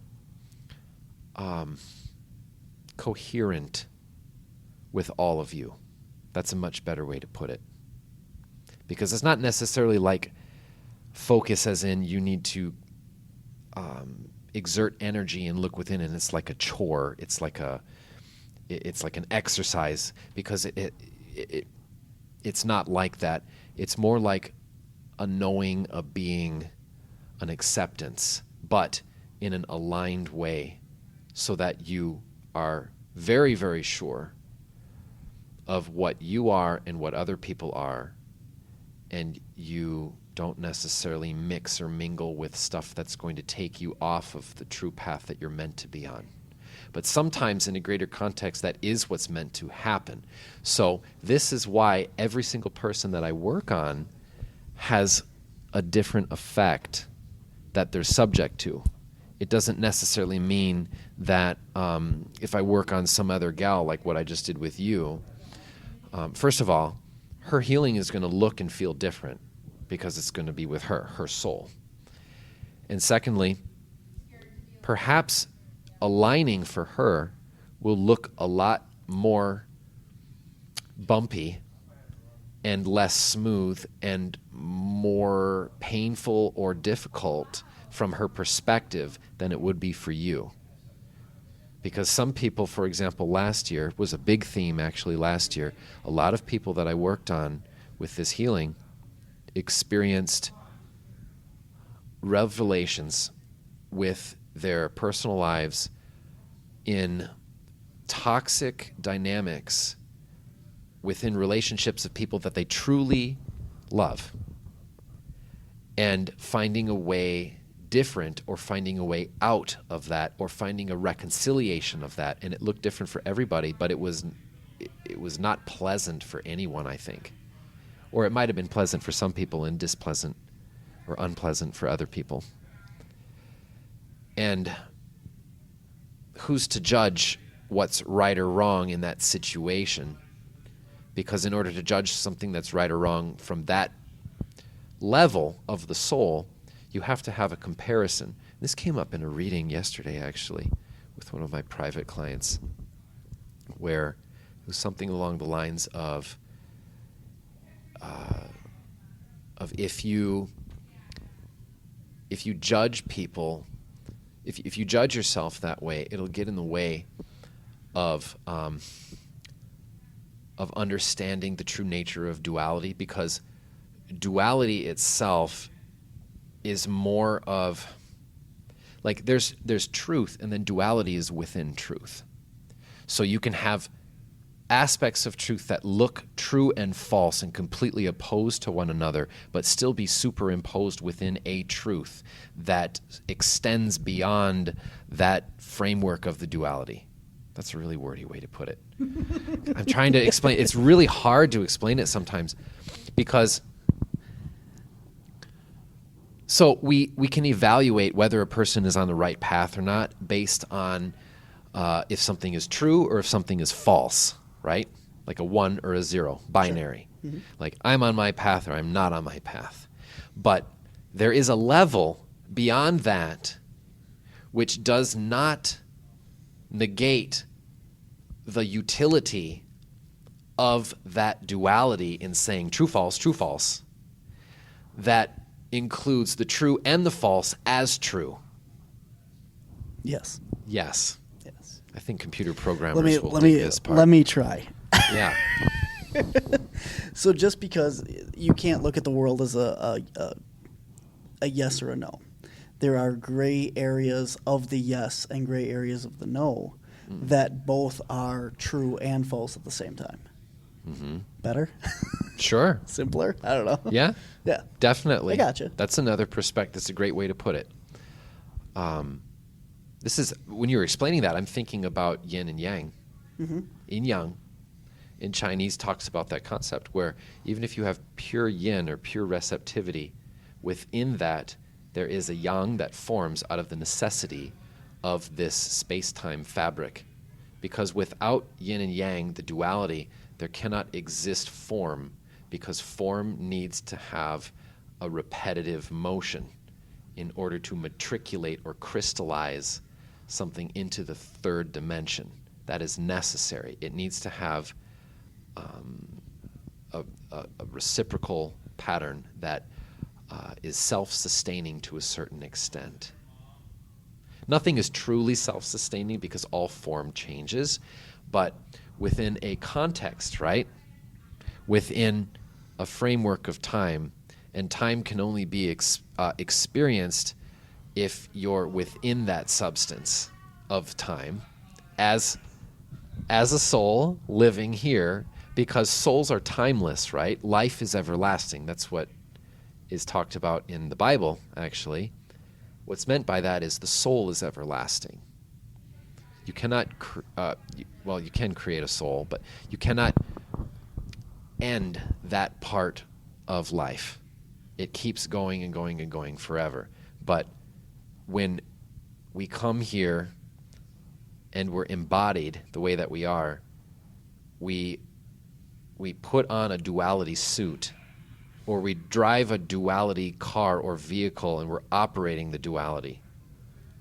Coherent with all of you. That's a much better way to put it. Because it's not necessarily like focus as in you need to exert energy and look within, and it's like a chore. It's like an exercise, because it's not like that. It's more like a knowing, a being, an acceptance, but in an aligned way, so that you are very, very sure of what you are and what other people are, and you don't necessarily mix or mingle with stuff that's going to take you off of the true path that you're meant to be on. But sometimes in a greater context, that is what's meant to happen. So this is why every single person that I work on has a different effect that they're subject to. It doesn't necessarily mean that if I work on some other gal, like what I just did with you, first of all, her healing is going to look and feel different because it's going to be with her soul. And secondly, perhaps aligning for her will look a lot more bumpy and less smooth and more painful or difficult from her perspective than it would be for you. Because some people, for example, last year, was a big theme actually last year, a lot of people that I worked on with this healing experienced revelations with their personal lives in toxic dynamics within relationships of people that they truly love, and finding a way different, or finding a way out of that, or finding a reconciliation of that. And it looked different for everybody, but it was not pleasant for anyone, I think. Or it might have been pleasant for some people and displeasant or unpleasant for other people. And who's to judge what's right or wrong in that situation? Because in order to judge something that's right or wrong from that level of the soul, you have to have a comparison. This came up in a reading yesterday, actually, with one of my private clients, where it was something along the lines of if you judge people, if you judge yourself that way, it'll get in the way of understanding the true nature of duality, because duality itself is more of, like, there's truth, and then duality is within truth. So you can have aspects of truth that look true and false and completely opposed to one another, but still be superimposed within a truth that extends beyond that framework of the duality. That's a really wordy way to put it. I'm trying to explain. It's really hard to explain it sometimes, because so we can evaluate whether a person is on the right path or not based on if something is true or if something is false, right? Like a 1 or a 0, binary. Sure. Mm-hmm. Like, I'm on my path or I'm not on my path. But there is a level beyond that which does not negate the utility of that duality in saying true, false, that includes the true and the false as true. Yes. Yes. Yes. I think computer programmers will take this part. Let me try. Yeah. So just because you can't look at the world as a yes or a no, there are gray areas of the yes and gray areas of the no that both are true and false at the same time. Mm-hmm. Better? Sure. Simpler? I don't know. Yeah? Yeah. Definitely. I gotcha. That's another perspective. That's a great way to put it. This is, when you were explaining that, I'm thinking about yin and yang. Mm-hmm. Yin yang in Chinese talks about that concept, where even if you have pure yin or pure receptivity, within that there is a yang that forms out of the necessity of this space-time fabric because without yin and yang, the duality, there cannot exist form, because form needs to have a repetitive motion in order to matriculate or crystallize something into the third dimension. That is necessary. It needs to have a reciprocal pattern that is self-sustaining to a certain extent. Nothing is truly self-sustaining because all form changes, but within a context, right? Within a framework of time, and time can only be experienced if you're within that substance of time as a soul living here, because souls are timeless, right? Life is everlasting. That's what is talked about in the Bible, actually. What's meant by that is the soul is everlasting. You cannot, you can create a soul, but you cannot end that part of life. It keeps going and going and going forever. But when we come here and we're embodied the way that we are, we put on a duality suit, or we drive a duality car or vehicle, and we're operating the duality.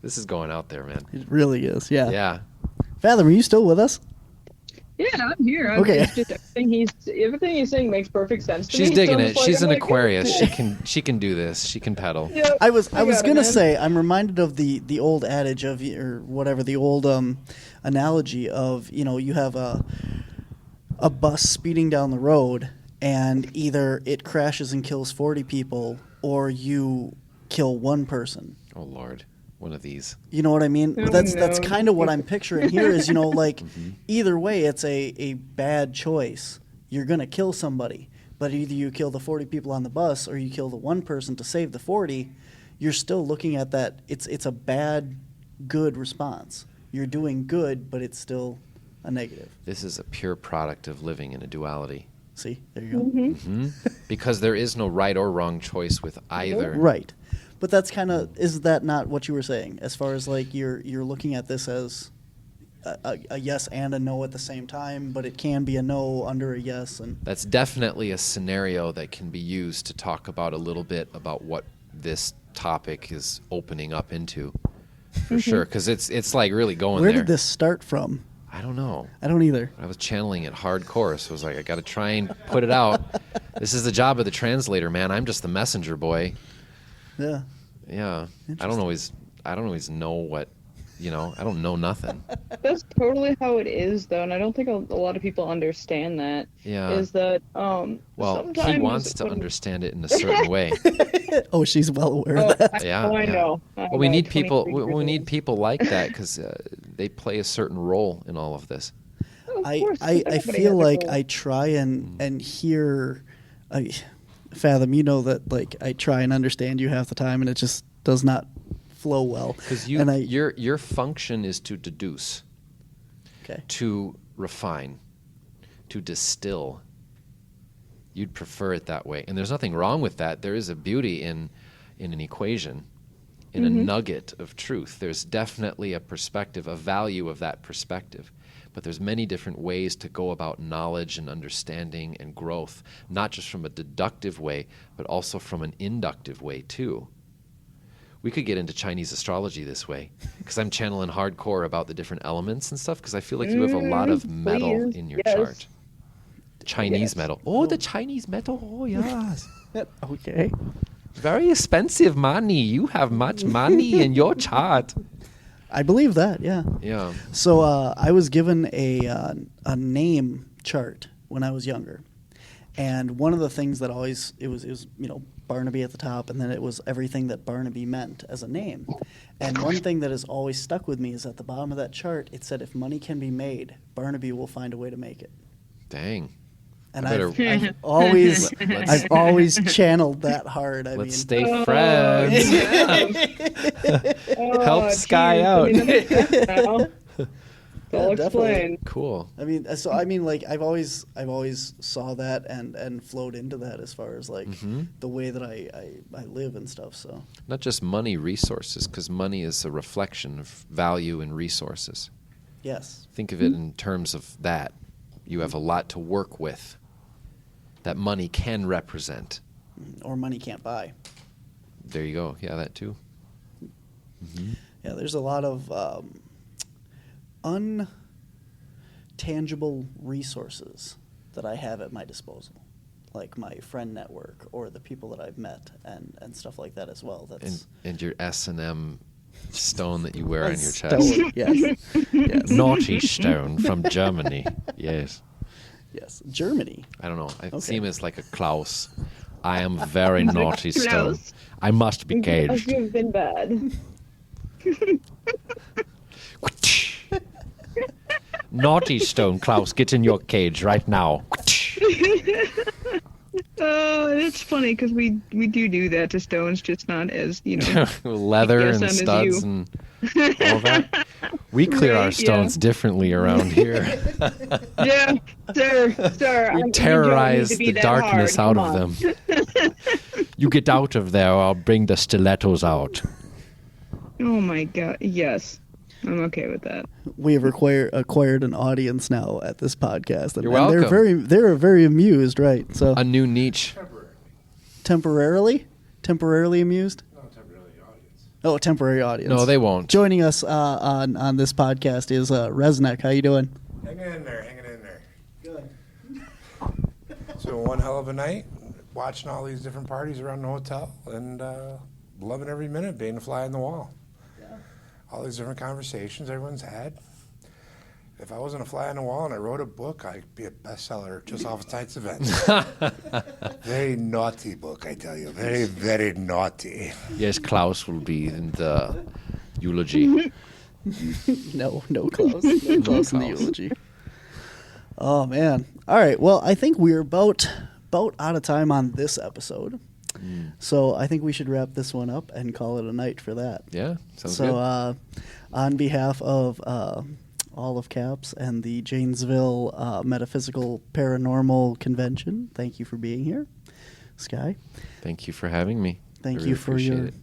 This is going out there, man. It really is, yeah. Yeah. Fathom, are you still with us? Yeah, I'm here. Okay. It's just everything he's saying makes perfect sense to She's me. digging So it. it's like, She's I'm an like, Aquarius. yeah, She can do this. She can pedal. yeah, I was got it, gonna man. say, I'm reminded of the old adage of, or whatever, the old analogy of, you have a bus speeding down the road, and either it crashes and kills 40 people, or you kill one person. Oh Lord, one of these. You know what I mean? Oh, That's no. kind of what I'm picturing here is, like, either way, it's a bad choice. You're going to kill somebody, but either you kill the 40 people on the bus or you kill the one person to save the 40. You're still looking at that. It's a bad, good response. You're doing good, but it's still a negative. This is a pure product of living in a duality. See, there you go. Mm-hmm. Because there is no right or wrong choice with either. Right. But that's kind of, is that not what you were saying? As far as like you're looking at this as a yes and a no at the same time, but it can be a no under a yes. And That's definitely a scenario that can be used to talk about a little bit about what this topic is opening up into, for sure. Because it's like really going where there. did this start from? I don't know. I don't either. I was channeling it hardcore, so I was like, I got to try and put it out. This is the job of the translator, man. I'm just the messenger boy. Yeah. Yeah. I don't always know what, I don't know nothing. That's totally how it is, though, and I don't think a lot of people understand that. Yeah. Is that Well, sometimes he wants to when- understand it in a certain way. Oh, she's well aware of that. Yeah. I yeah. know. Well, we I'm need 23 people. years We need old. people like that because they play a certain role in all of this. Oh, of I course, I everybody feel has a like goal. I try and hear, Fathom, that like I try and understand you half the time, and it just does not flow well. Because And your function is to deduce, okay. to refine, to distill. You'd prefer it that way, and there's nothing wrong with that. There is a beauty in an equation, in a nugget of truth. There's definitely a perspective, a value of that perspective. But there's many different ways to go about knowledge and understanding and growth, not just from a deductive way, but also from an inductive way too. We could get into Chinese astrology this way, because I'm channeling hardcore about the different elements and stuff, because I feel like you have a lot of metal please. in your Yes. chart. Chinese Yes. metal. Oh, the Chinese metal. Oh, yes. Okay. Very expensive money. You have much money in your chart. I believe that. Yeah. Yeah. So I was given a name chart when I was younger, and one of the things that always it was Barnaby at the top, and then it was everything that Barnaby meant as a name. And one thing that has always stuck with me is at the bottom of that chart it said, if money can be made, Barnaby will find a way to make it. Dang. And I better- I've always Let's- I've always channeled that hard. I Let's mean, stay Oh, friends. Oh, Help Skye geez, out. I mean, that makes sense now. I'll definitely. explain. Cool. I mean, like I've always saw that and flowed into that as far as like the way that I live and stuff. So Not just money, resources, because money is a reflection of value and resources. Yes. Think of it in terms of that. You have a lot to work with that money can represent. Or money can't buy. There you go. Yeah, that too. Yeah, there's a lot of untangible resources that I have at my disposal, like my friend network or the people that I've met and stuff like that as well. That's And your S&M stone that you wear on your stone, chest. yes. Yes. Naughty stone from Germany. Yes. Yes. Germany. I don't know. I Okay. seem as like a Klaus. I am very naughty stone. Klaus. I must be I've caged. been bad. Naughty stone, Klaus, get in your cage right now. It's funny because we do that to stones, just not as Leather I guess and I'm as studs you. and all that. We clear our Right, stones yeah. differently around here. Yeah, sir. We you don't terrorize need to be the that darkness hard. out Come of on. them. You get out of there, or I'll bring the stilettos out. Oh my god, yes. I'm okay with that. We have acquired an audience now at this podcast, and, You're and welcome. they're very amused, right? So A new niche. temporarily amused. No, temporarily audience. Oh, temporary audience. No, they won't. Joining us on this podcast is Resnick. How you doing? Hanging in there. Good. So one hell of a night, watching all these different parties around the hotel, and loving every minute, being a fly on the wall. All these different conversations everyone's had. If I wasn't a fly on the wall and I wrote a book, I'd be a bestseller just off of tonight's events. Very naughty book, I tell you. Very, very naughty. Yes, Klaus will be in the eulogy. No close. No close in the Klaus. eulogy. Oh man. All right. Well, I think we're about out of time on this episode. So I think we should wrap this one up and call it a night for that. Yeah, sounds So good. on behalf of all of CAPS and the Janesville Metaphysical Paranormal Convention, thank you for being here. Skye, Thank you for having me. thank I really you for appreciate your it.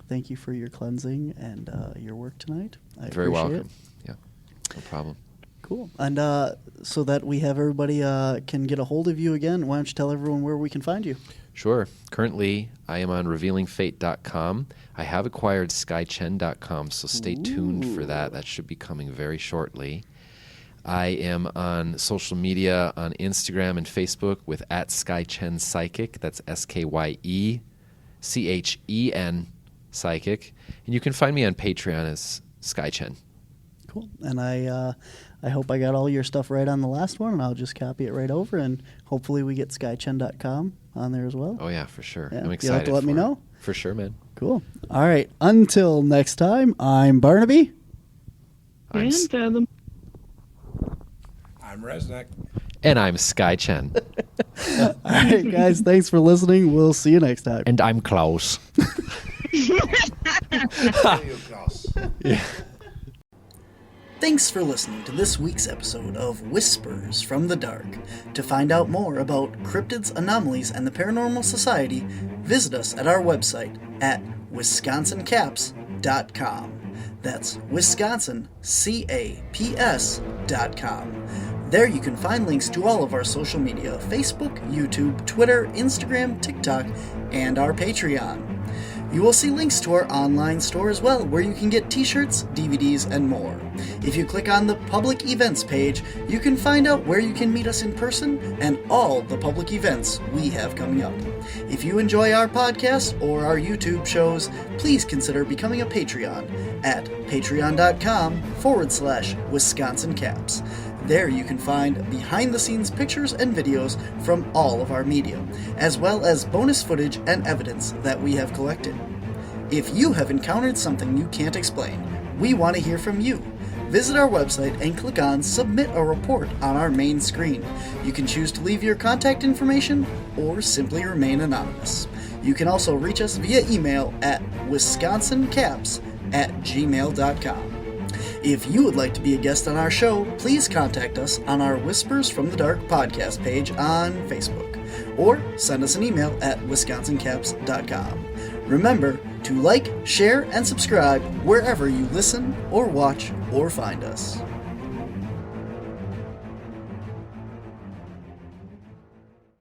thank you for your cleansing and your work tonight. I Very appreciate welcome. it. Yeah, no problem. Cool. And so that we have everybody can get a hold of you again, why don't you tell everyone where we can find you? Sure. Currently, I am on revealingfate.com. I have acquired skyechen.com, so stay tuned for that. That should be coming very shortly. I am on social media on Instagram and Facebook with @SkyeChenPsychic. That's SkyeChen Psychic. And you can find me on Patreon as Skye Chen. Cool. And I hope I got all your stuff right on the last one, and I'll just copy it right over, and hopefully we get skyechen.com on there as well. Oh, yeah, for sure. Yeah. I'm You'll excited. have to let me for it. know. For sure, man. Cool. All right. Until next time, I'm Barnaby. I'm And S- the I'm Resnick. and I'm Skye Chen. All right, guys. Thanks for listening. We'll see you next time. And I'm Klaus. You, Klaus. Thanks for listening to this week's episode of Whispers from the Dark. To find out more about cryptids, anomalies, and the Paranormal Society, visit us at our website at wisconsincaps.com. That's wisconsincaps.com. There you can find links to all of our social media, Facebook, YouTube, Twitter, Instagram, TikTok, and our Patreon. You will see links to our online store as well, where you can get t-shirts, DVDs, and more. If you click on the public events page, you can find out where you can meet us in person and all the public events we have coming up. If you enjoy our podcast or our YouTube shows, please consider becoming a Patreon at patreon.com/WisconsinCaps. There you can find behind-the-scenes pictures and videos from all of our media, as well as bonus footage and evidence that we have collected. If you have encountered something you can't explain, we want to hear from you. Visit our website and click on Submit a Report on our main screen. You can choose to leave your contact information or simply remain anonymous. You can also reach us via email at wisconsincaps@gmail.com. If you would like to be a guest on our show, please contact us on our Whispers from the Dark podcast page on Facebook, or send us an email at wisconsincaps.com. Remember to like, share, and subscribe wherever you listen or watch or find us.